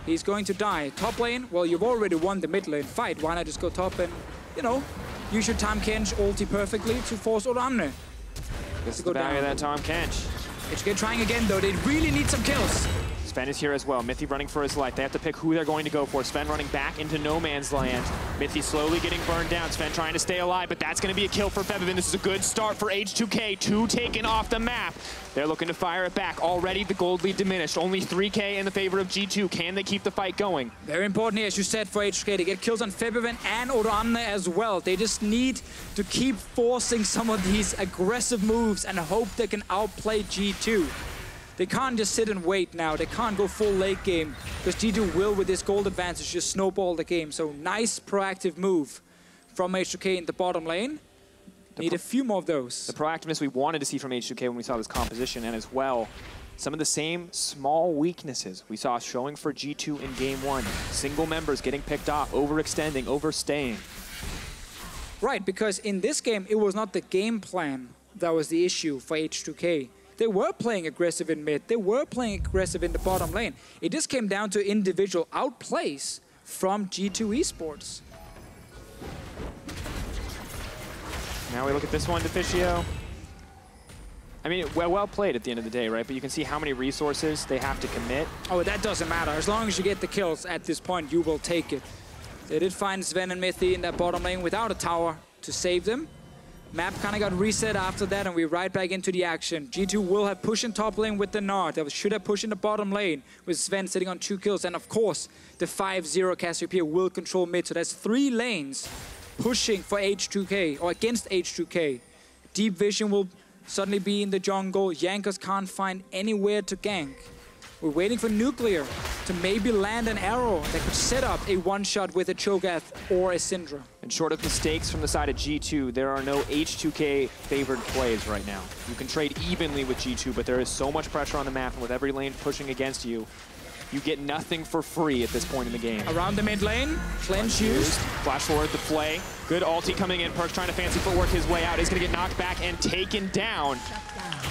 he's going to die. Top lane, well, you've already won the mid lane fight. Why not just go top and, you know, use your Tham Kench ulti perfectly to force Odoamne. This is the value of that Tham Kench. H2K trying again though, they really need some kills. Zven is here as well. Mithy running for his life. They have to pick who they're going to go for. Zven running back into no man's land. Mithy slowly getting burned down. Zven trying to stay alive, but that's going to be a kill for Febiven. This is a good start for H2K. 2 taken off the map. They're looking to fire it back. Already the gold lead diminished. Only 3K in the favor of G2. Can they keep the fight going? Very important here, as you said, for H2K to get kills on Febiven and Odoamne as well. They just need to keep forcing some of these aggressive moves and hope they can outplay G2. They can't just sit and wait now. They can't go full late game because G2 will, with this gold advantage, just snowball the game. So nice proactive move from H2K in the bottom lane. Need a few more of those. The proactiveness we wanted to see from H2K when we saw this composition, and as well, some of the same small weaknesses we saw showing for G2 in game 1. Single members getting picked off, overextending, overstaying. Right, because in this game, it was not the game plan that was the issue for H2K. They were playing aggressive in mid. They were playing aggressive in the bottom lane. It just came down to individual outplays from G2 Esports. Now we look at this one, Deficio. I mean, well played at the end of the day, right? But you can see how many resources they have to commit. Oh, that doesn't matter. As long as you get the kills at this point, you will take it. They did find Zven and Mithy in that bottom lane without a tower to save them. Map kind of got reset after that, and we're right back into the action. G2 will have push in top lane with the Gnar. They should have pushed in the bottom lane with Zven sitting on 2 kills. And of course, the 5-0 Cassiopeia will control mid. So that's 3 lanes pushing for H2K, or against H2K. Deep Vision will suddenly be in the jungle. Jankos can't find anywhere to gank. We're waiting for Nuclear to maybe land an arrow that could set up a one-shot with a Cho'gath or a Syndra. And short of mistakes from the side of G2, there are no H2K favored plays right now. You can trade evenly with G2, but there is so much pressure on the map, and with every lane pushing against you, you get nothing for free at this point in the game. Around the mid lane, cleanse used. Flash forward the play. Good ulti coming in. Perkz trying to fancy footwork his way out. He's going to get knocked back and taken down.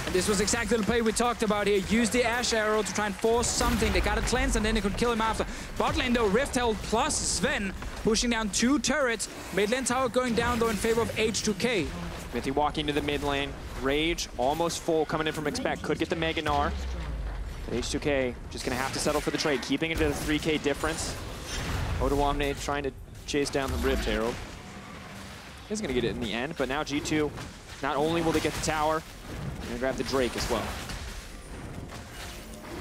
And this was exactly the play we talked about here. Use the Ashe arrow to try and force something. They got a cleanse and then they could kill him after. Bot lane though, Rift Herald plus Zven pushing down 2 turrets. Mid lane tower going down though in favor of H2K. Mithy walking to the mid lane. Rage almost full coming in from Expect. Could get the Mega Gnar. H2K just going to have to settle for the trade, keeping it at a 3K difference. Odoamne trying to chase down the Rift Herald. He's going to get it in the end, but now G2, not only will they get the tower, they're going to grab the Drake as well.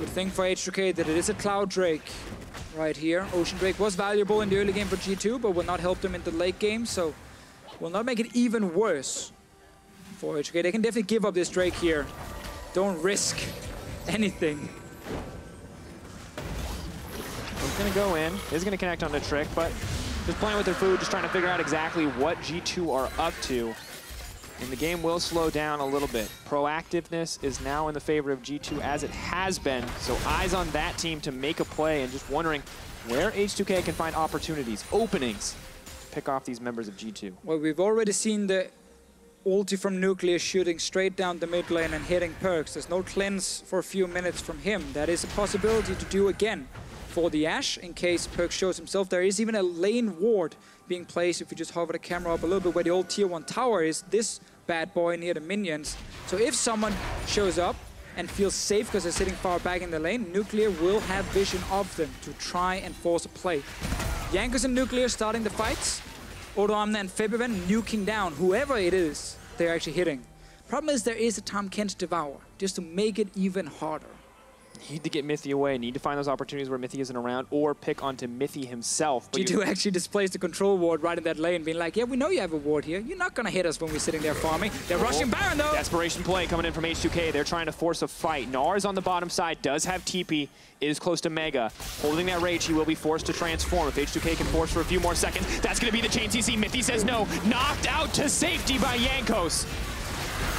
Good thing for H2K that it is a Cloud Drake right here. Ocean Drake was valuable in the early game for G2, but will not help them in the late game, so will not make it even worse for H2K. They can definitely give up this Drake here. Don't risk anything. He's going to go in. He's going to connect on the trick, but just playing with their food, just trying to figure out exactly what G2 are up to. And the game will slow down a little bit. Proactiveness is now in the favor of G2 as it has been. So eyes on that team to make a play, and just wondering where H2K can find opportunities, openings, to pick off these members of G2. Well, we've already seen the ulti from Nuclear shooting straight down the mid lane and hitting Perkz. There's no cleanse for a few minutes from him. That is a possibility to do again for the Ashe in case Perkz shows himself. There is even a lane ward being placed if you just hover the camera up a little bit where the old tier 1 tower is. This bad boy near the minions. So if someone shows up and feels safe because they're sitting far back in the lane, Nuclear will have vision of them to try and force a play. Jankos and Nuclear starting the fights. Odoamne and Febiven nuking down whoever it is they're actually hitting. Problem is there is a Tham Kench Devour, just to make it even harder. Need to get Mithy away, need to find those opportunities where Mithy isn't around, or pick onto Mithy himself. But G2 actually displays the control ward right in that lane, being like, yeah, we know you have a ward here. You're not going to hit us when we're sitting there farming. They're rushing Baron, though. Desperation play coming in from H2K. They're trying to force a fight. Gnar is on the bottom side, does have TP, is close to Mega. Holding that Rage, he will be forced to transform. If H2K can force for a few more seconds, that's going to be the chain CC. Mithy says no. Knocked out to safety by Jankos.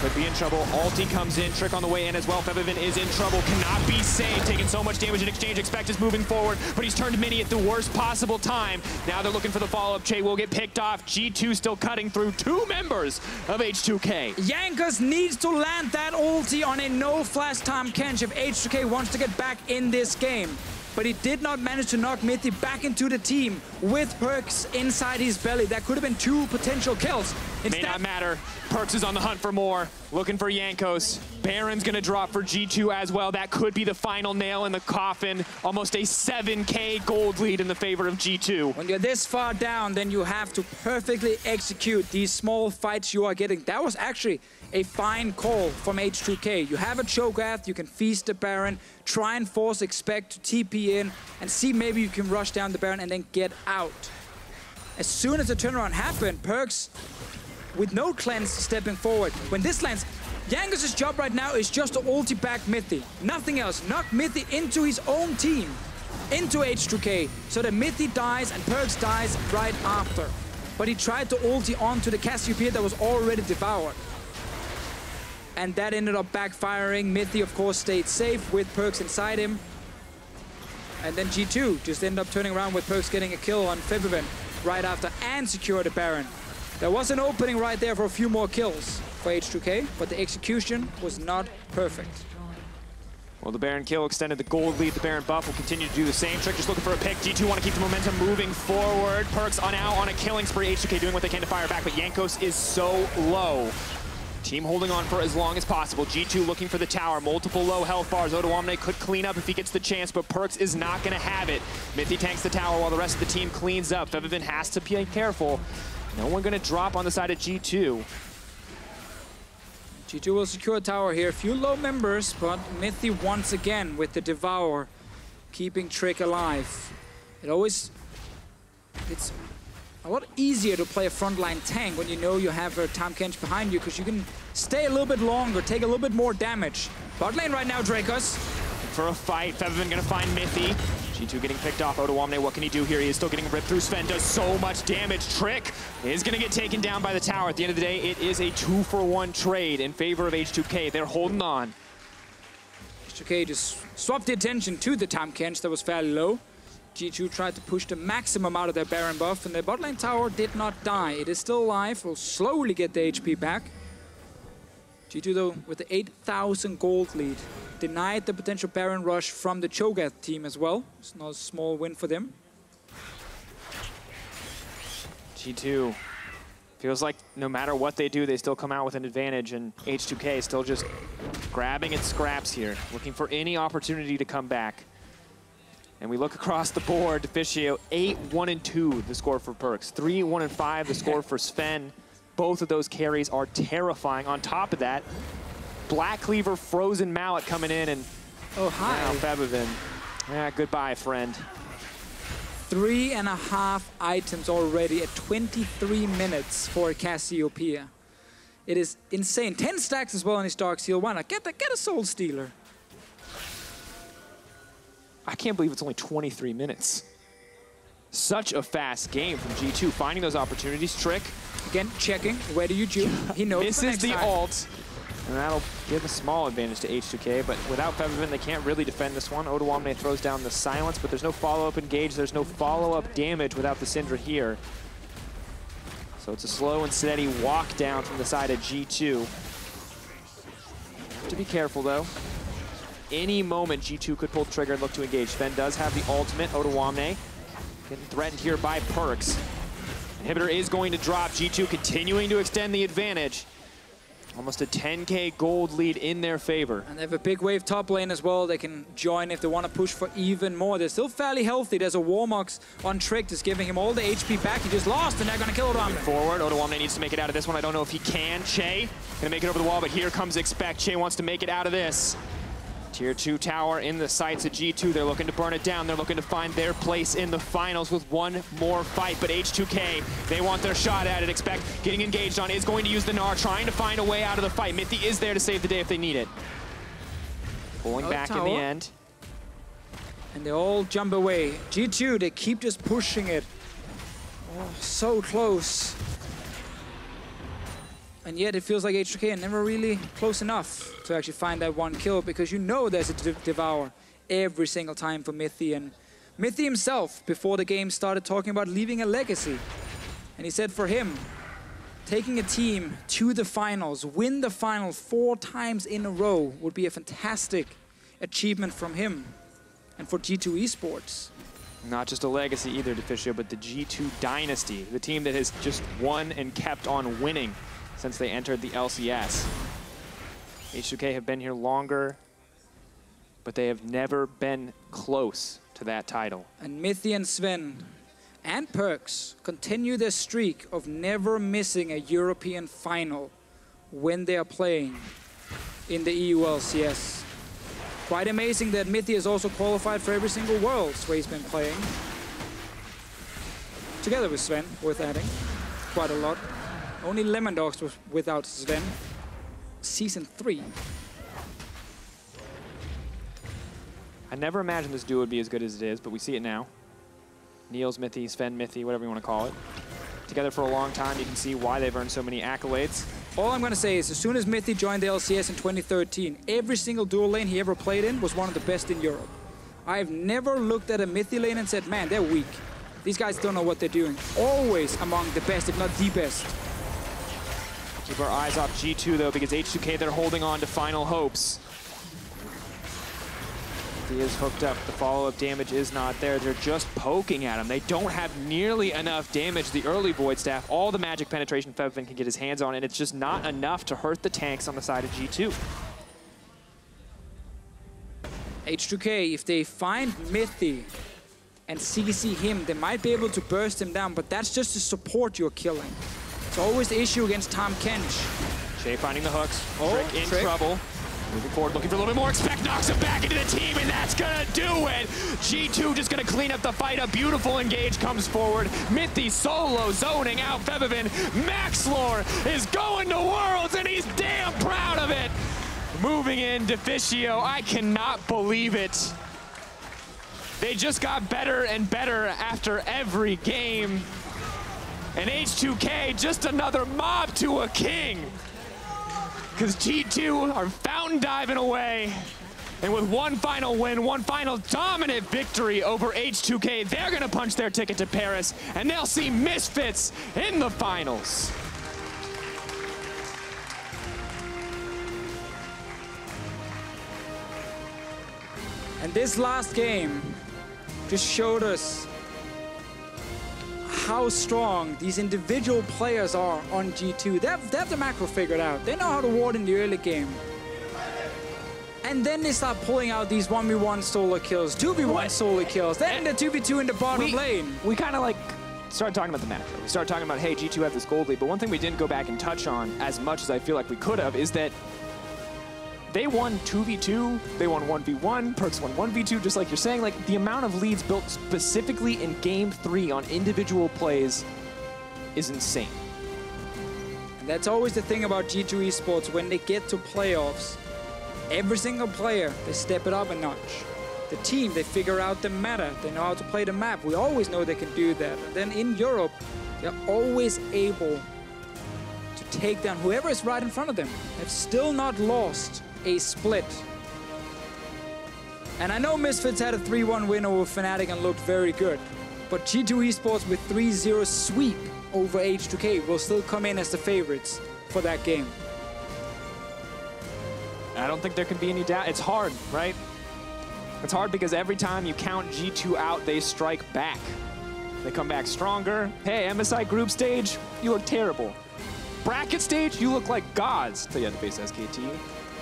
Could be in trouble. Ulti comes in. Trick on the way in as well. Febiven is in trouble. Cannot be saved. Taking so much damage in exchange. Expect is moving forward, but he's turned Mini at the worst possible time. Now they're looking for the follow-up. Chei will get picked off. G2 still cutting through 2 members of H2K. Jankos needs to land that ulti on a no-flash Tham Kench if H2K wants to get back in this game. But he did not manage to knock Mithy back into the team with Perkz inside his belly. That could have been 2 potential kills. May not matter. Perkz is on the hunt for more, looking for Jankos. Baron's gonna drop for G2 as well. That could be the final nail in the coffin. Almost a 7K gold lead in the favor of G2. When you're this far down, then you have to perfectly execute these small fights you are getting. That was actually a fine call from H2K. You have a Cho'gath, you can feast the Baron, try and force Expect to TP in, and see maybe you can rush down the Baron and then get out. As soon as the turnaround happened, Perkz, with no cleanse, stepping forward. When this lands, Jankos' job right now is just to ulti back Mithy. Nothing else. Knock Mithy into his own team, into H2K, so that Mithy dies and Perkz dies right after. But he tried to ulti onto the Cassiopeia that was already devoured. And that ended up backfiring. Mithy, of course, stayed safe with Perkz inside him. And then G2 just ended up turning around with Perkz getting a kill on Febiven right after and secured the Baron. There was an opening right there for a few more kills for H2K, but the execution was not perfect. Well, the Baron kill extended the gold lead. The Baron buff will continue to do the same. Trick just looking for a pick. G2 want to keep the momentum moving forward. Perkz on out on a killing spree. H2K doing what they can to fire back, but Jankos is so low. Team holding on for as long as possible. G2 looking for the tower. Multiple low health bars. Odoamne could clean up if he gets the chance, but Perkz is not going to have it. Mithy tanks the tower while the rest of the team cleans up. Febiven has to be careful. No one going to drop on the side of G2. G2 will secure a tower here. Few low members, but Mithy once again with the Devour, keeping Trick alive. It's a lot easier to play a frontline tank when you know you have a Tham Kench behind you, because you can stay a little bit longer, take a little bit more damage. Bot lane right now, Drakos. For a fight, Febiven gonna find Mithy. G2 getting picked off. Odoamne, what can he do here? He is still getting ripped through. Zven does so much damage. Trick is gonna get taken down by the tower. At the end of the day, it is a 2-for-1 trade in favor of H2K. They're holding on. H2K just swapped the attention to the Tham Kench that was fairly low. G2 tried to push the maximum out of their Baron buff, and their bot lane tower did not die. It is still alive, will slowly get the HP back. G2 though, with the 8,000 gold lead, denied the potential Baron rush from the Cho'gath team as well. It's not a small win for them. G2 feels like no matter what they do, they still come out with an advantage, and H2K is still just grabbing at scraps here, looking for any opportunity to come back. And we look across the board, Deficio, 8-1-2 the score for Perkz, 3-1-5 the score for Zven. Both of those carries are terrifying. On top of that, Black Cleaver, Frozen Mallet coming in, and oh, hi. Now Febiven. Yeah, goodbye, friend. 3.5 items already at 23 minutes for Cassiopeia. It is insane. 10 stacks as well on his Dark Seal. Why not? Get a Soul Stealer. I can't believe it's only 23 minutes. Such a fast game from G2, finding those opportunities. Trick. Again, checking. Where do you juke? He knows. This is the ult, and that'll give a small advantage to H2K, but without Febiven, they can't really defend this one. Odoamne throws down the silence, but there's no follow-up engage. There's no follow-up damage without the Syndra here. So it's a slow and steady walk down from the side of G2. Have to be careful, though. Any moment, G2 could pull the trigger and look to engage. Zven does have the ultimate. Odoamne getting threatened here by Perkz. Inhibitor is going to drop. G2 continuing to extend the advantage. Almost a 10K gold lead in their favor. And they have a big wave top lane as well. They can join if they want to push for even more. They're still fairly healthy. There's a Warmox on Trick, just giving him all the HP back. He just lost, and they're going to kill Odoamne. Forward, Odoamne needs to make it out of this one. I don't know if he can. Chei gonna make it over the wall, but here comes Expect. Chei wants to make it out of this. Tier 2 tower in the sights of G2. They're looking to burn it down. They're looking to find their place in the finals with one more fight. But H2K, they want their shot at it. Expect getting engaged on, is going to use the Gnar, trying to find a way out of the fight. Mithy is there to save the day if they need it. Pulling back in the end. And they all jump away. G2, they keep just pushing it. Oh, so close. And yet it feels like H2K are never really close enough to actually find that one kill, because you know there's a Devour every single time for Mithy. And Mithy himself, before the game started, talking about leaving a legacy. And he said for him, taking a team to the finals, win the final 4 times in a row would be a fantastic achievement from him and for G2 Esports. Not just a legacy either, Deficio, but the G2 dynasty, the team that has just won and kept on winning since they entered the LCS. H2K have been here longer, but they have never been close to that title. And Mithy and Zven and Perkz continue their streak of never missing a European final when they are playing in the EU LCS. Quite amazing that Mithy has also qualified for every single Worlds where he's been playing. Together with Zven, worth adding. Quite a lot. Only Lemon Dogs was without Zven. Season 3. I never imagined this duo would be as good as it is, but we see it now. Niels Mithy, Zven Mithy, whatever you want to call it. Together for a long time, you can see why they've earned so many accolades. All I'm going to say is, as soon as Mithy joined the LCS in 2013, every single dual lane he ever played in was one of the best in Europe. I've never looked at a Mithy lane and said, man, they're weak. These guys don't know what they're doing. Always among the best, if not the best. Keep our eyes off G2 though, because H2K, they're holding on to final hopes. He is hooked up. The follow-up damage is not there. They're just poking at him. They don't have nearly enough damage. The early Void Staff, all the magic penetration Febiven can get his hands on, and it's just not enough to hurt the tanks on the side of G2. H2K, if they find Mithy and CC him, they might be able to burst him down, but that's just the support you're killing. It's always the issue against Tham Kench. Chei finding the hooks. Oh, Trick in trouble. Moving forward, looking for a little bit more. Expect knocks him back into the team, and that's gonna do it. G2 just gonna clean up the fight. A beautiful engage comes forward. Mithy solo zoning out Febiven. Maxlore is going to Worlds, and he's damn proud of it. Moving in, Deficio. I cannot believe it. They just got better and better after every game. And H2K, just another mob to a king. Because G2 are fountain diving away. And with one final win, one final dominant victory over H2K, they're going to punch their ticket to Paris, and they'll see Misfits in the finals. And this last game just showed us how strong these individual players are on G2. They have the macro figured out. They know how to ward in the early game. And then they start pulling out these 1v1 solo kills, 2v1 solo kills, then the 2v2 in the bottom lane. We kind of like started talking about the macro. We started talking about, hey, G2 have this gold lead, but one thing we didn't go back and touch on as much as I feel like we could have is that they won 2v2, they won 1v1, Perkz won 1v2, just like you're saying. Like, the amount of leads built specifically in Game 3 on individual plays is insane. And that's always the thing about G2 Esports. When they get to playoffs, every single player, they step it up a notch. The team, they figure out the meta. They know how to play the map. We always know they can do that. And then in Europe, they're always able to take down whoever is right in front of them. They've still not lost a split. And I know Misfits had a 3-1 win over Fnatic and looked very good, but G2 Esports with 3-0 sweep over H2K will still come in as the favorites for that game. I don't think there can be any doubt. It's hard, right? It's hard because every time you count G2 out, they strike back. They come back stronger. Hey, MSI group stage, you look terrible. Bracket stage, you look like gods. So yeah, the base SKT.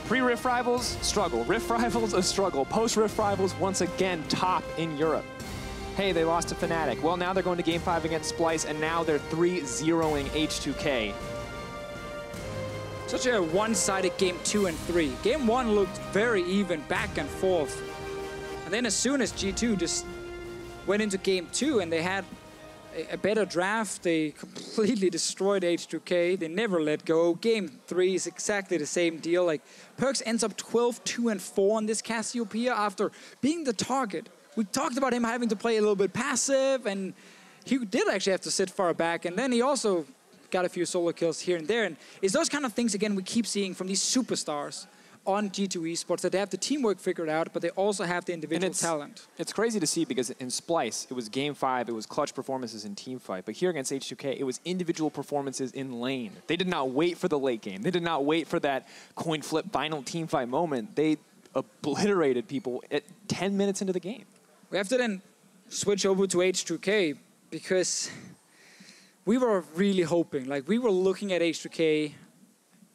Pre-Rift Rivals, struggle. Rift Rivals, a struggle. Post-Rift Rivals, once again, top in Europe. Hey, they lost to Fnatic. Well, now they're going to Game 5 against Splyce, and now they're 3-0ing H2K. Such a one-sided Game 2 and 3. Game 1 looked very even, back and forth. And then as soon as G2 just went into Game 2 and they had a better draft, they completely destroyed H2K. They never let go. Game 3 is exactly the same deal. Like, Perkz ends up 12-2-4 on this Cassiopeia after being the target. We talked about him having to play a little bit passive, and he did actually have to sit far back. And then he also got a few solo kills here and there. And it's those kind of things, again, we keep seeing from these superstars on G2 Esports, that they have the teamwork figured out, but they also have the individual talent. It's crazy to see because in Splyce, it was Game 5, it was clutch performances in team fight. But here against H2K, it was individual performances in lane. They did not wait for the late game. They did not wait for that coin flip final team fight moment. They obliterated people at 10 minutes into the game. We have to then switch over to H2K because we were really hoping, like we were looking at H2K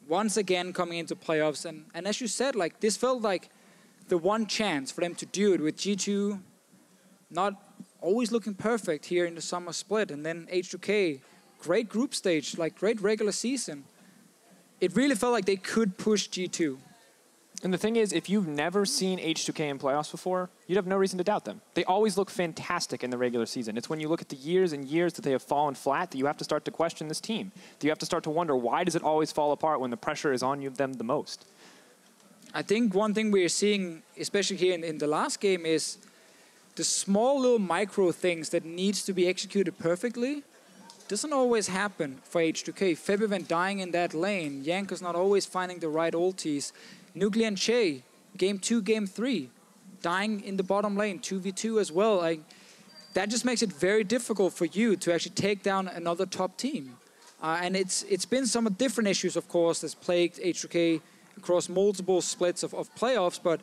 once again coming into playoffs. And as you said, like this felt like the one chance for them to do it with G2 not always looking perfect here in the summer split. And then H2K, great group stage, like great regular season. It really felt like they could push G2. And the thing is, if you've never seen H2K in playoffs before, you'd have no reason to doubt them. They always look fantastic in the regular season. It's when you look at the years and years that they have fallen flat that you have to start to question this team. That you have to start to wonder, why does it always fall apart when the pressure is on them the most? I think one thing we're seeing, especially here in the last game, is the small little micro things that needs to be executed perfectly doesn't always happen for H2K. Febiven dying in that lane, Jankos not always finding the right ultis, Nuclear and Chei, game 2, game 3, dying in the bottom lane, 2v2 as well. Like, that just makes it very difficult for you to actually take down another top team. And it's been some different issues, of course, that's plagued H2K across multiple splits of playoffs, but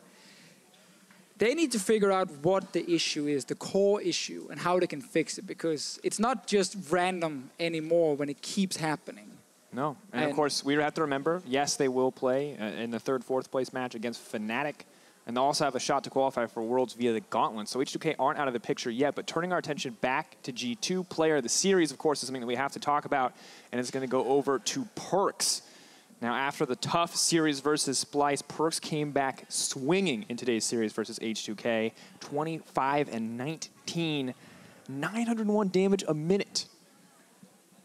they need to figure out what the issue is, the core issue, and how they can fix it, because it's not just random anymore when it keeps happening. No, and of course, we have to remember, yes, they will play in the 3rd, 4th place match against Fnatic, and they'll also have a shot to qualify for Worlds via the Gauntlet. So H2K aren't out of the picture yet, but turning our attention back to G2, player of the series, of course, is something that we have to talk about, and it's going to go over to Perkz. Now, after the tough series versus Splice, Perkz came back swinging in today's series versus H2K, 25-19, 901 damage a minute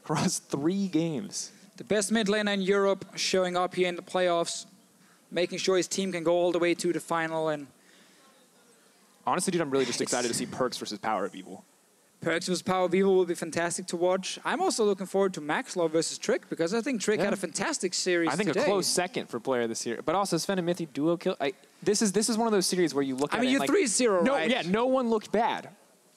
across 3 games. The best mid laner in Europe showing up here in the playoffs, making sure his team can go all the way to the final. And honestly, dude, I'm really just excited to see Perkz versus Power of Evil. Perkz versus Power of Evil will be fantastic to watch. I'm also looking forward to Maxlore versus Trick, because I think Trick had a fantastic series today. I think a close second for player of this year. But also Zven and Mithy duo kill. This is one of those series where you look at it. I mean, you're 3-0, right? Yeah, no one looked bad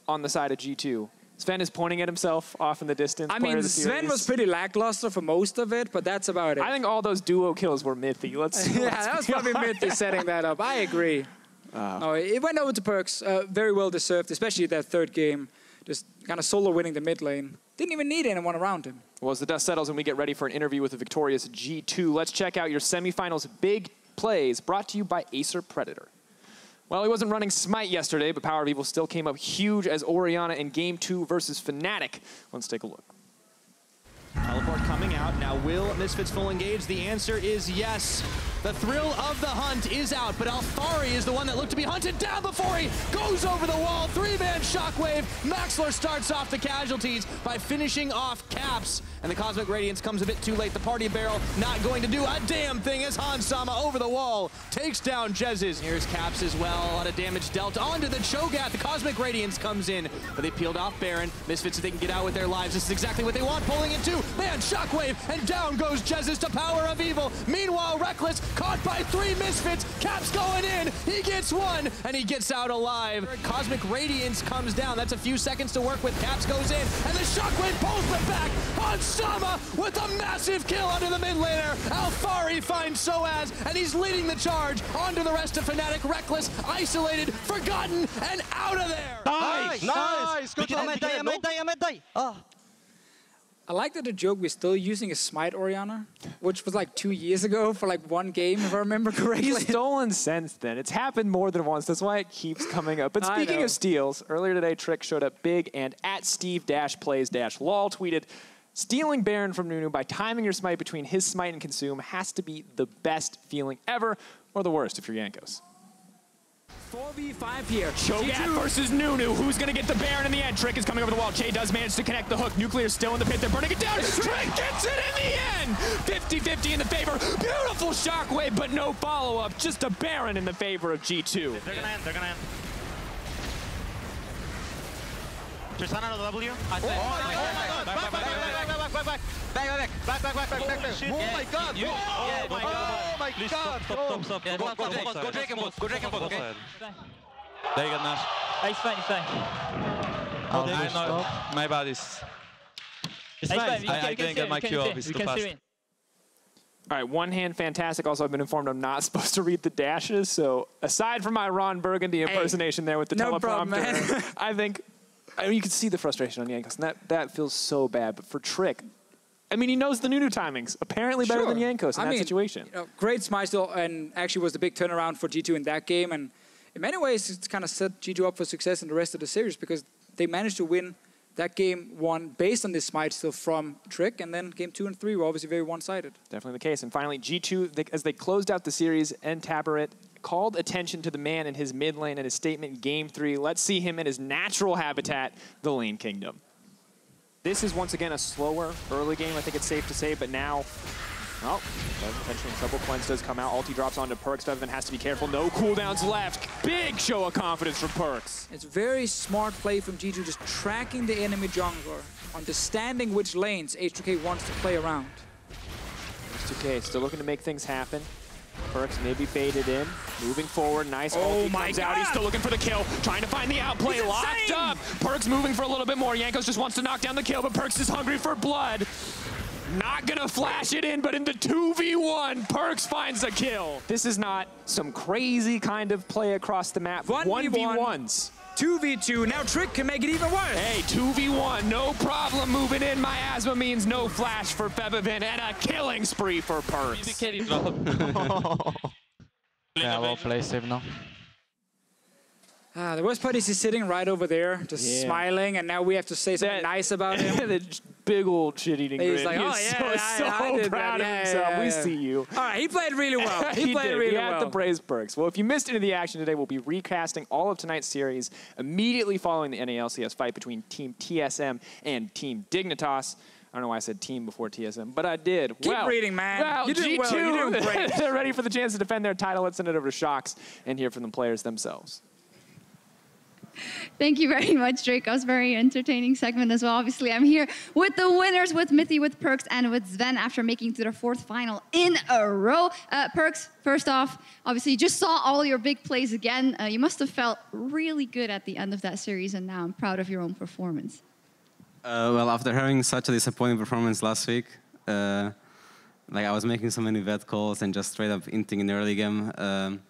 on the side of G2. Zven is pointing at himself off in the distance. I mean, Zven was pretty lackluster for most of it, but that's about it. I think all those duo kills were Mithy. That was probably Mithy setting that up. I agree. No, it went over to Perkz. Very well deserved, especially that 3rd game. Just kind of solo winning the mid lane. Didn't even need anyone around him. Well, as the dust settles and we get ready for an interview with the victorious G2, let's check out your semifinals big plays brought to you by Acer Predator. Well, he wasn't running Smite yesterday, but Power of Evil still came up huge as Orianna in Game 2 versus Fnatic. Let's take a look. Teleport coming out. Now, will Misfits full engage? The answer is yes. The thrill of the hunt is out, but Alfari is the one that looked to be hunted down before he goes over the wall. 3-man shockwave. Maxlore starts off the casualties by finishing off Caps, and the Cosmic Radiance comes a bit too late. The party barrel not going to do a damn thing as Hansama over the wall takes down Jez's. Here's Caps as well. A lot of damage dealt onto the Cho'gath. The Cosmic Radiance comes in, but they peeled off Baron. Misfits, if they can get out with their lives, this is exactly what they want. Pulling it too. Man, shockwave, and down goes Jez's to Power of Evil. Meanwhile, Reckless caught by 3 Misfits. Caps going in. He gets 1, and he gets out alive. Cosmic Radiance comes down. That's a few seconds to work with. Caps goes in, and the shockwave pulls it back. Hansama with a massive kill under the mid laner. Alfari finds Soaz, and he's leading the charge onto the rest of Fnatic. Reckless, isolated, forgotten, and out of there. Nice! Good job. I like that the joke we're still using a Smite Orianna, which was like 2 years ago for like 1 game, if I remember correctly. He's stolen since then. It's happened more than once. That's why it keeps coming up. But speaking of steals, earlier today, Trick showed up big, and at Steve-Plays-Lol tweeted, stealing Baron from Nunu by timing your smite between his smite and consume has to be the best feeling ever, or the worst if you're Jankos. 4v5 here. Cho'gath versus Nunu. Who's going to get the Baron in the end? Trick is coming over the wall. Chei does manage to connect the hook. Nuclear still in the pit. They're burning it down. Trick gets it in the end. 50-50 in the favor. Beautiful shockwave, but no follow-up. Just a Baron in the favor of G2. They're going to end. They're going to end. Tristana to W. Oh my god. Back. Oh my god. Oh my god. Stop. Go Drake and bot. Go Drake and bot, okay? There you go, Gnar. He's fine. Oh, no. My bad is... I didn't get my Q off, it's too fast. All right, one hand, fantastic. Also, I've been informed I'm not supposed to read the dashes, so aside from my Ron Burgundy impersonation there with the teleprompter, problem, man. I mean, you can see the frustration on Jankos, and that feels so bad. But for Trick, I mean, he knows the Nunu timings. Apparently better than Jankos in that situation. You know, great smite still, and actually was the big turnaround for G2 in that game. And in many ways, it's kind of set G2 up for success in the rest of the series because they managed to win that game 1 based on this smite still from Trick, and then game 2 and 3 were obviously very one-sided. Definitely the case. And finally, G2, as they closed out the series, and Tabaret called attention to the man in his mid lane and his statement game 3. Let's see him in his natural habitat, the Lane Kingdom. This is once again a slower early game, I think it's safe to say, but now, well, potentially in trouble. Cleanse does come out. Ulti drops onto Perkz. Febiven has to be careful. No cooldowns left. Big show of confidence from Perkz. It's very smart play from G2, just tracking the enemy jungler, understanding which lanes H2K wants to play around. H2K still looking to make things happen. Perkz maybe baited in, moving forward, nice ulti comes out, he's still looking for the kill, trying to find the outplay, locked up. Perkz moving for a little bit more, Jankos just wants to knock down the kill, but Perkz is hungry for blood. Not gonna flash it in, but in the 2v1, Perkz finds a kill. This is not some crazy kind of play across the map, 1v1s. 2v2, now Trick can make it even worse. Hey, 2v1, no problem moving in. Miasma means no flash for Febiven and a killing spree for Perkz. Yeah, well played, save now. The worst part is he's sitting right over there, just smiling, and now we have to say something nice about him. The big old shit-eating grin. He's like, oh yeah, so proud of himself. We see you. All right, he played really well. He played really well. We have to praise Perkz. Well, if you missed any of the action today, we'll be recasting all of tonight's series immediately following the NALCS fight between Team TSM and Team Dignitas. I don't know why I said team before TSM, but I did. Keep reading, man. Well, you're doing G2, well. You're doing great. They're ready for the chance to defend their title. Let's send it over to Sjokz and hear from the players themselves. Thank you very much, Drakos. Very entertaining segment as well. Obviously, I'm here with the winners, with Mithy, with Perkz, and with Zven after making to their 4th final in a row. Perkz, first off, obviously you just saw all your big plays again. You must have felt really good at the end of that series, and now I'm proud of your own performance. Well, after having such a disappointing performance last week, like I was making so many VoD calls and just straight up inting in the early game.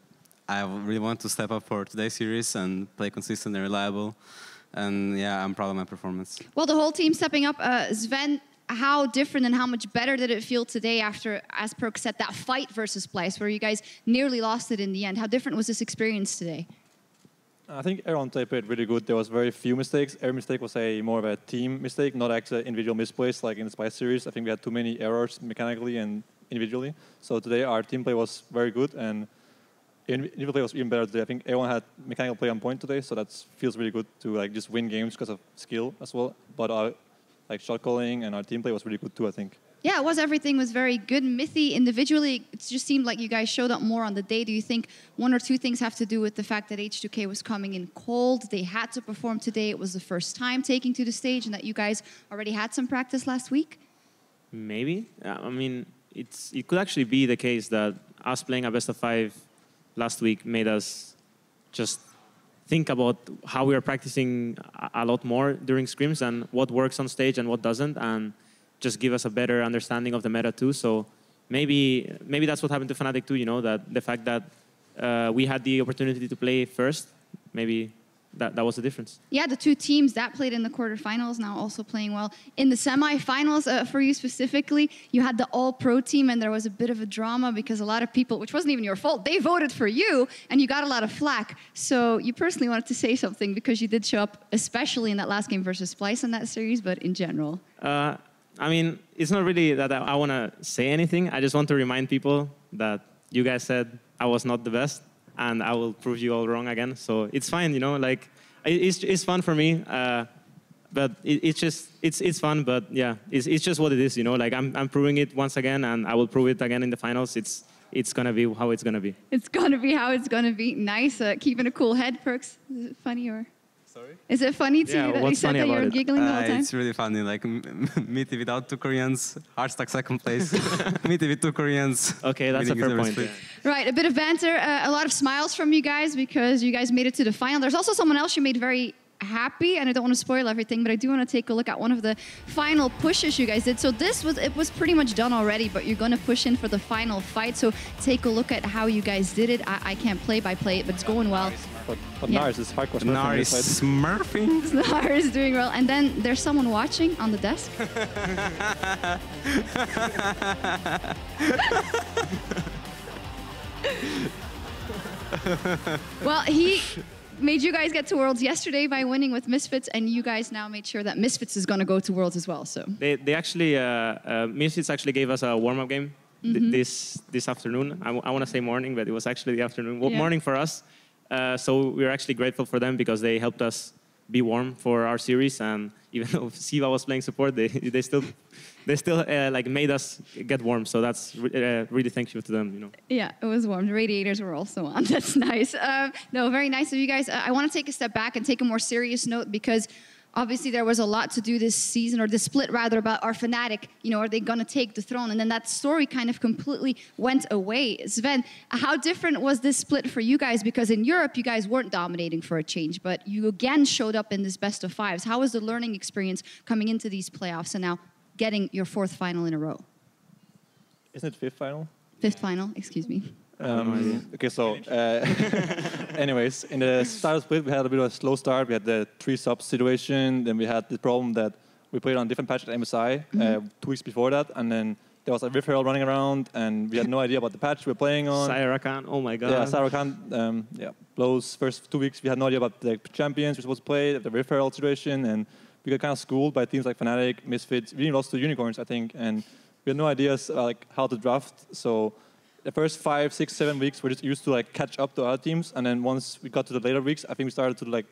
I really want to step up for today's series and play consistent and reliable. And yeah, I'm proud of my performance. Well, the whole team stepping up. Zven, how different and how much better did it feel today after, as Perkz said, that fight versus Splice, where you guys nearly lost it in the end? How different was this experience today? I think everyone played really good. There was very few mistakes. Every mistake was more of a team mistake, not actually individual misplays like in the Splice series. I think we had too many errors mechanically and individually. So today our team play was very good, and individual play was even better today. I think everyone had mechanical play on point today, so that feels really good to like just win games because of skill as well. But our like shot calling and our team play was really good too, I think. Yeah, it was. Everything was very good. Mithy, individually, it just seemed like you guys showed up more on the day. Do you think 1 or 2 things have to do with the fact that H2K was coming in cold? They had to perform today. It was the first time taking to the stage, and that you guys already had some practice last week? Maybe. I mean, it could actually be the case that us playing a best of 5 last week made us just think about how we are practicing a lot more during scrims and what works on stage and what doesn't, and just give us a better understanding of the meta too. So maybe that's what happened to Fnatic too, you know, that the fact that we had the opportunity to play first, maybe that was the difference. Yeah, the 2 teams that played in the quarterfinals now also playing well. In the semifinals, for you specifically, you had the all-pro team, and there was a bit of a drama because a lot of people, which wasn't even your fault, they voted for you, and you got a lot of flack. So you personally wanted to say something because you did show up, especially in that last game versus Splice in that series, but in general. I mean, it's not really that I want to say anything. I just want to remind people that you guys said I was not the best, and I will prove you all wrong again. So it's fine, you know, like it's fun for me, but it's fun. But yeah, it's just what it is, you know. Like I'm proving it once again, and I will prove it again in the finals. It's gonna be how it's gonna be. It's gonna be how it's gonna be. Nice, keeping a cool head, Perkz. Is it funny or? Sorry? Is it funny to you that you said that you're giggling the whole time? It's really funny. Like Mithy without 2 Koreans, Hardstack 2nd place. Mithy with 2 Koreans. Okay, that's a fair point. Yeah. Right, a bit of banter, a lot of smiles from you guys because you guys made it to the final. There's also someone else you made very happy, and I don't want to spoil everything, but I do want to take a look at one of the final pushes you guys did. So it was pretty much done already, but you're going to push in for the final fight. So take a look at how you guys did it. I can't play by play it, but it's going well. But Gnar is hardcore smurfing. Gnar is smurfing. Gnar is doing well. And then there's someone watching on the desk. Well, he made you guys get to Worlds yesterday by winning with Misfits, and you guys now made sure that Misfits is going to go to Worlds as well. So they actually Misfits actually gave us a warm-up game this afternoon. I want to say morning, but it was actually the afternoon. Morning for us. So we're actually grateful for them because they helped us be warm for our series. And even though Siva was playing support, they still like made us get warm. So that's really thank you to them. You know. Yeah, it was warm. The radiators were also on. That's nice. No, very nice of you guys. I want to take a step back and take a more serious note because obviously there was a lot to do this season, or this split rather, about our Fnatic. You know, are they going to take the throne? And then that story kind of completely went away. Zven, how different was this split for you guys? Because in Europe, you guys weren't dominating for a change, but you again showed up in this best of fives. How was the learning experience coming into these playoffs and now getting your 4th final in a row? Isn't it 5th final? 5th final, excuse me. Okay, so anyways, in the start of the split, we had a bit of a slow start. We had the 3-sub situation. Then we had the problem that we played on different patch at MSI 2 weeks before that. And then there was a Rift Herald running around, and we had no idea about the patch we were playing on. Syrakan, oh my god. Yeah, Syrakan, blows. First 2 weeks, we had no idea about the champions we were supposed to play, the Rift Herald situation. And we got kind of schooled by teams like Fnatic, Misfits. We even lost to Unicorns, I think. And we had no ideas like how to draft. So the first 5, 6, 7 weeks, we're just used to like catch up to other teams, and then once we got to the later weeks, I think we started to like,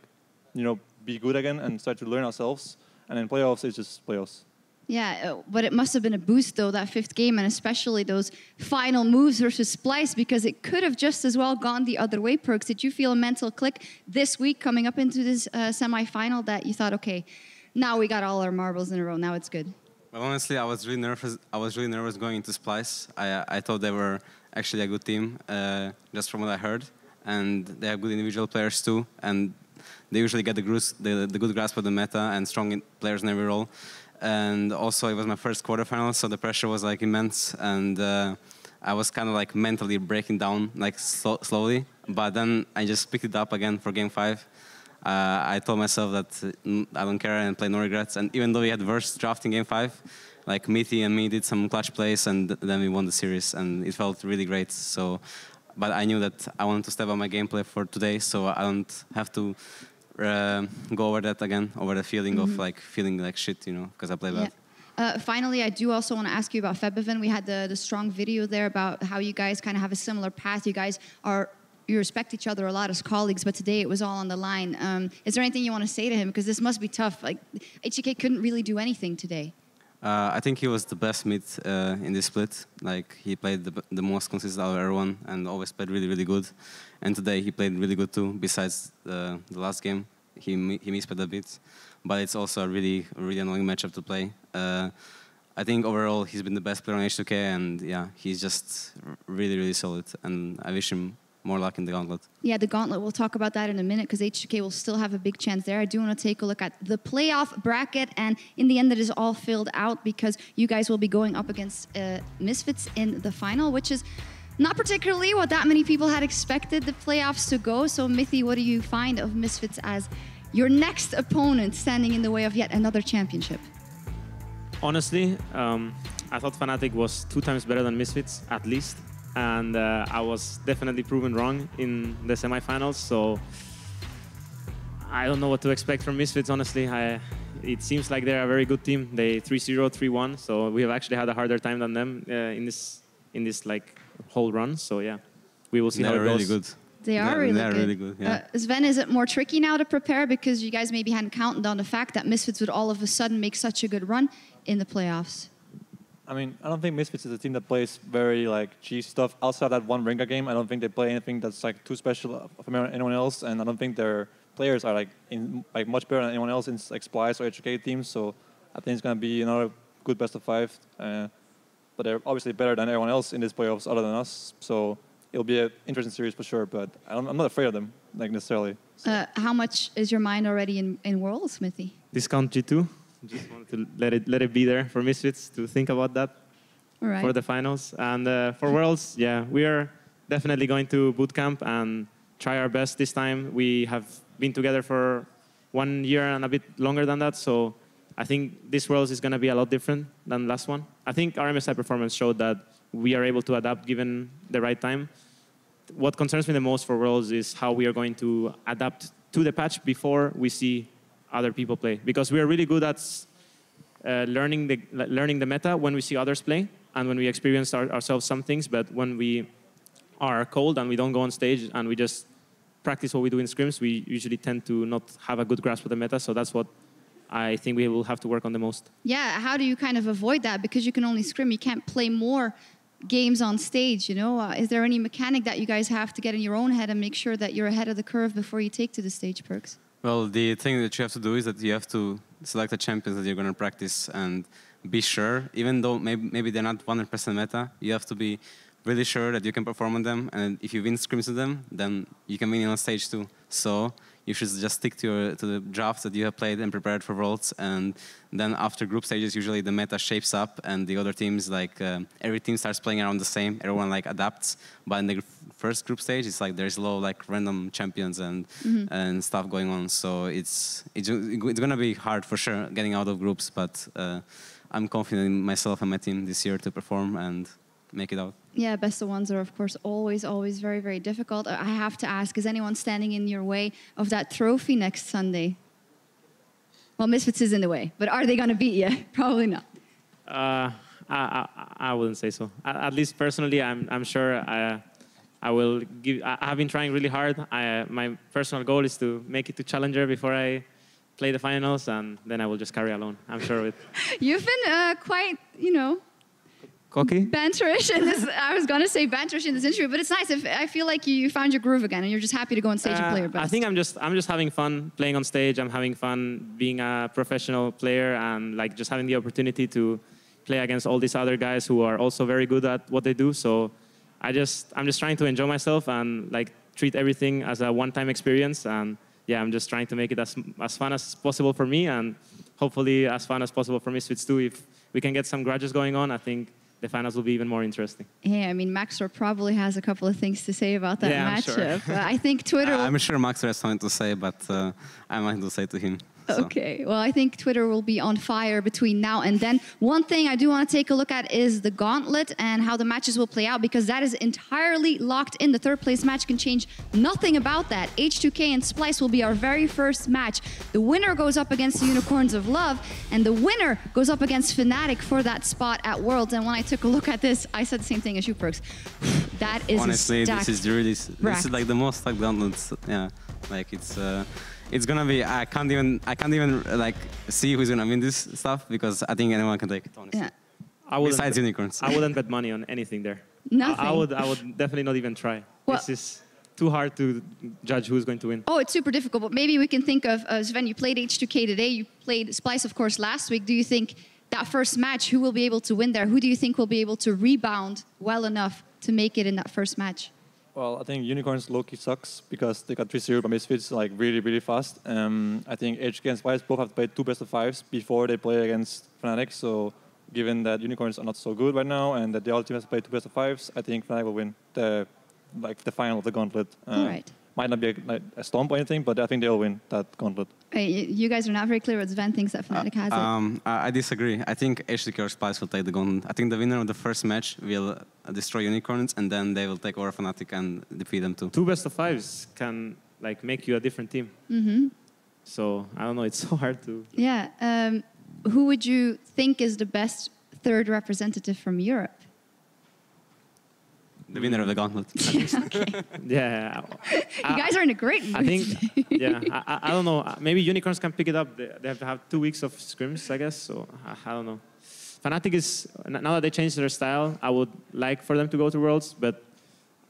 you know, be good again and start to learn ourselves. And then playoffs is just playoffs. Yeah, but it must have been a boost though, that 5th game, and especially those final moves versus Splice, because it could have just as well gone the other way. Perkz, did you feel a mental click this week coming up into this semi-final that you thought, okay, now we got all our marbles in a row, now it's good? Well, honestly, I was really nervous. I was really nervous going into Splice. I thought they were actually a good team, just from what I heard, and they have good individual players too, and they usually get the good grasp of the meta and strong players in every role. And also, it was my first quarterfinal, so the pressure was like immense, and I was kind of like mentally breaking down like slowly. But then I just picked it up again for Game 5. I told myself that I don't care and play no regrets. And even though we had worse draft in Game 5, like Mithy and me did some clutch plays, and then we won the series, and it felt really great. So, but I knew that I wanted to step up my gameplay for today, so I don't have to go over that again, over the feeling of like feeling like shit, you know, because I play bad. Finally, I do also want to ask you about Febiven. We had the strong video there about how you guys kind of have a similar path. You respect each other a lot as colleagues, but today it was all on the line. Is there anything you want to say to him? Because this must be tough. Like, H2K couldn't really do anything today. I think he was the best mid in this split. Like, he played the most consistent out of everyone and always played really, really good. And today he played really good too, besides the last game. He misplayed a bit. But it's also a really annoying matchup to play. I think overall he's been the best player on H2K, and yeah, he's just really, really solid. And I wish him more luck in the Gauntlet. Yeah, the Gauntlet, we'll talk about that in a minute because H2K will still have a big chance there. I do want to take a look at the playoff bracket, and in the end it is all filled out because you guys will be going up against Misfits in the final, which is not particularly what that many people had expected the playoffs to go. So Mithy, what do you find of Misfits as your next opponent standing in the way of yet another championship? Honestly, I thought Fnatic was 2 times better than Misfits, at least. And I was definitely proven wrong in the semifinals, so I don't know what to expect from Misfits, honestly. It seems like they're a very good team. They 3-0, 3-1, so we have actually had a harder time than them in this like whole run. So yeah, we will see how it goes. They're really good. They are really good. Yeah. Zven, is it more tricky now to prepare because you guys maybe hadn't counted on the fact that Misfits would all of a sudden make such a good run in the playoffs? I mean, I don't think Misfits is a team that plays very like cheesy stuff. Outside that one Rengar game, I don't think they play anything that's like too special from anyone else, and I don't think their players are like much better than anyone else in like Splice or H2K teams. So I think it's gonna be another good best of 5. But they're obviously better than everyone else in this playoffs other than us. So it'll be an interesting series for sure. But I'm not afraid of them like necessarily. How much is your mind already in Worlds, Mithy? Discount G2. Just wanted to let it be there for Misfits to think about that for the finals. And for Worlds, yeah, we are definitely going to bootcamp and try our best this time. We have been together for 1 year and a bit longer than that, so I think this Worlds is going to be a lot different than last one. I think our MSI performance showed that we are able to adapt given the right time. What concerns me the most for Worlds is how we are going to adapt to the patch before we see other people play. Because we are really good at learning the meta when we see others play and when we experience ourselves some things, but when we are cold and we don't go on stage and we just practice what we do in scrims, we usually tend to not have a good grasp of the meta, so that's what I think we will have to work on the most. Yeah, how do you kind of avoid that? Because you can only scrim, you can't play more games on stage, you know? Is there any mechanic that you guys have to get in your own head and make sure that you're ahead of the curve before you take to the stage, Perkz? Well, the thing that you have to do is that you have to select the champions that you're going to practice and be sure, even though maybe they're not 100% meta, you have to be really sure that you can perform on them, and if you win scrims with them, then you can win on stage too. So you should just stick to the drafts that you have played and prepared for Worlds, and then after group stages, usually the meta shapes up, and the other teams, like every team starts playing around the same. Everyone like adapts, but in the first group stage, it's like there's low like random champions and stuff going on. So it's gonna be hard for sure getting out of groups, but I'm confident in myself and my team this year to perform and make it out. Yeah, best of ones are, of course, always very, very difficult. I have to ask, is anyone standing in your way of that trophy next Sunday? Well, Misfits is in the way, but are they going to beat you? Probably not. I wouldn't say so. At least personally, I'm sure I will give. I have been trying really hard. My personal goal is to make it to Challenger before I play the finals, and then I will just carry alone. I'm sure of it. You've been quite, you know, cocky? Banterish in this. I was going to say banterish in this interview, but it's nice. I feel like you found your groove again, and you're just happy to go on stage and play your best. I think I'm just having fun playing on stage. I'm having fun being a professional player and like just having the opportunity to play against all these other guys who are also very good at what they do. So I'm just trying to enjoy myself and like treat everything as a one-time experience. And yeah, I'm just trying to make it as fun as possible for me, and hopefully as fun as possible for Misfits too. If we can get some grudges going on, I think the finals will be even more interesting. Yeah, I mean, Maxlore probably has a couple of things to say about that matchup. Sure. I think Twitter... I'm sure Maxlore has something to say, but I might to say to him. So. Okay, well, I think Twitter will be on fire between now and then. One thing I do want to take a look at is the Gauntlet and how the matches will play out, because that is entirely locked in. The third place match can change nothing about that. H2K and Splyce will be our very first match. The winner goes up against the Unicorns of Love, and the winner goes up against Fnatic for that spot at Worlds. And when I took a look at this, I said the same thing as you, Perkz. That is honestly, this is really this is like the most like Gauntlets. Yeah, like it's gonna be. I can't even like see who's gonna win this stuff, because I think anyone can take it. Honestly, yeah. Besides Unicorns, I wouldn't bet money on anything there. Nothing. I would definitely not even try. Well, this is too hard to judge who's going to win. Oh, it's super difficult. But maybe we can think of Zven. You played H2K today. You played Splyce, of course, last week. Do you think that first match, who will be able to win there? Who do you think will be able to rebound well enough to make it in that first match? Well, I think Unicorns low-key sucks because they got 3-0 by Misfits like really fast. I think H2K and Splyce both have to play 2 best-of-5s before they play against Fnatic. So given that Unicorns are not so good right now and that the other team has to play 2 best-of-5s, I think Fnatic will win the final of the Gauntlet. All right. Might not be a stomp or anything, but I think they'll win that Gauntlet. You guys are not very clear what Zven thinks that Fnatic has it. I disagree. I think H2K or Splyce will take the Gauntlet. I think the winner of the first match will destroy Unicorns, and then they will take over Fnatic and defeat them too. 2 best-of-5s can like make you a different team. So I don't know. It's so hard to. Yeah. Who would you think is the best third representative from Europe? The winner of the Gauntlet. Okay. Yeah. You guys are in a great mood. I think, yeah, I don't know. Maybe Unicorns can pick it up. They have to have 2 weeks of scrims, I guess. So I don't know. Fnatic is, now that they changed their style, I would like for them to go to Worlds, but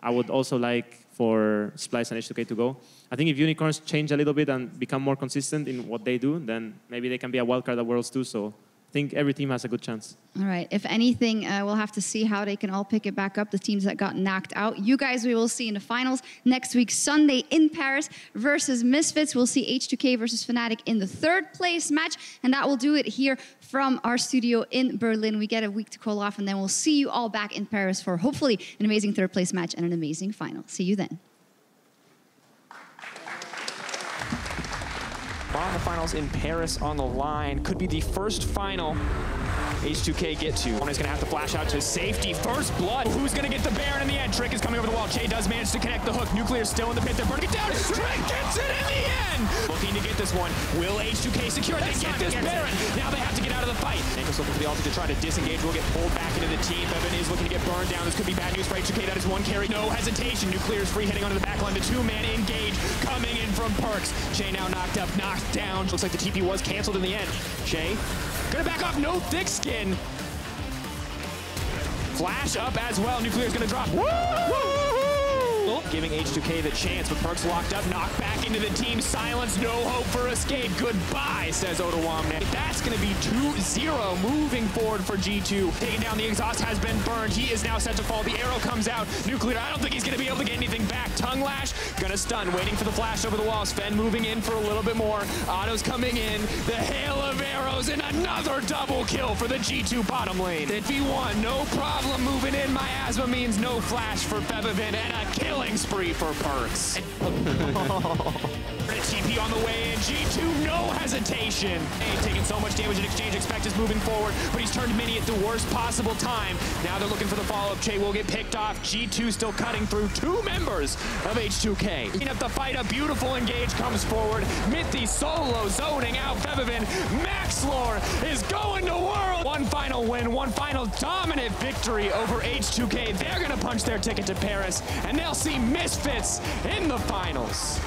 I would also like for Splyce and H2K to go. I think if Unicorns change a little bit and become more consistent in what they do, then maybe they can be a wildcard at Worlds too. So think every team has a good chance. All right. If anything, we'll have to see how they can all pick it back up, the teams that got knocked out. You guys, we will see in the finals next week, Sunday in Paris versus Misfits. We'll see H2K versus Fnatic in the 3rd place match, and that will do it here from our studio in Berlin. We get a week to call off, and then we'll see you all back in Paris for hopefully an amazing 3rd place match and an amazing final. See you then. On the finals in Paris on the line. Could be the first final H2K get to. One is going to have to flash out to safety. First blood. Who's going to get the Baron in the end? Trick is coming over the wall. Chei does manage to connect the hook. Nuclear still in the pit. They're burning it down. Trick gets it in the end. Looking to get this one. Will H2K secure it? They get this Baron. Now they have to get out of the fight. Jankos looking for the ulti to try to disengage. Will get pulled back into the team. Febiven is looking to get burned down. This could be bad news for H2K. That is one carry. No hesitation. Nuclear is free heading onto the back line. The 2-man engage coming in from Perkz. Chei now knocked up, knocked down. Looks like the TP was canceled in the end. Chei gonna back off. No thick skin. Flash up as well. Nuclear's gonna drop. Giving H2K the chance, but Perkz locked up, knocked back into the team. Silence, no hope for escape. Goodbye, says Odoamne. That's gonna be 2-0 moving forward for G2. Taking down the exhaust has been burned. He is now set to fall. The arrow comes out. Nuclear, I don't think he's gonna be able to get anything back. Tongue lash, gonna stun, waiting for the flash over the wall. Sven moving in for a little bit more. Otto's coming in. The hail of arrows and another double kill for the G2 bottom lane. 5v1, no problem moving in. Miasma means no flash for Febiven and a killing spree for Perkz. TP on the way in. G2, no hesitation. Hey, taking so much damage in exchange. Expect is moving forward, but he's turned Mini at the worst possible time. Now they're looking for the follow-up. Chei will get picked off. G2 still cutting through 2 members of H2K. Clean up the fight. A beautiful engage comes forward. Mithy solo zoning out Febiven. Maxlore is going to World. One final win, one final dominant victory over H2K. They're going to punch their ticket to Paris, and they'll see Misfits in the finals.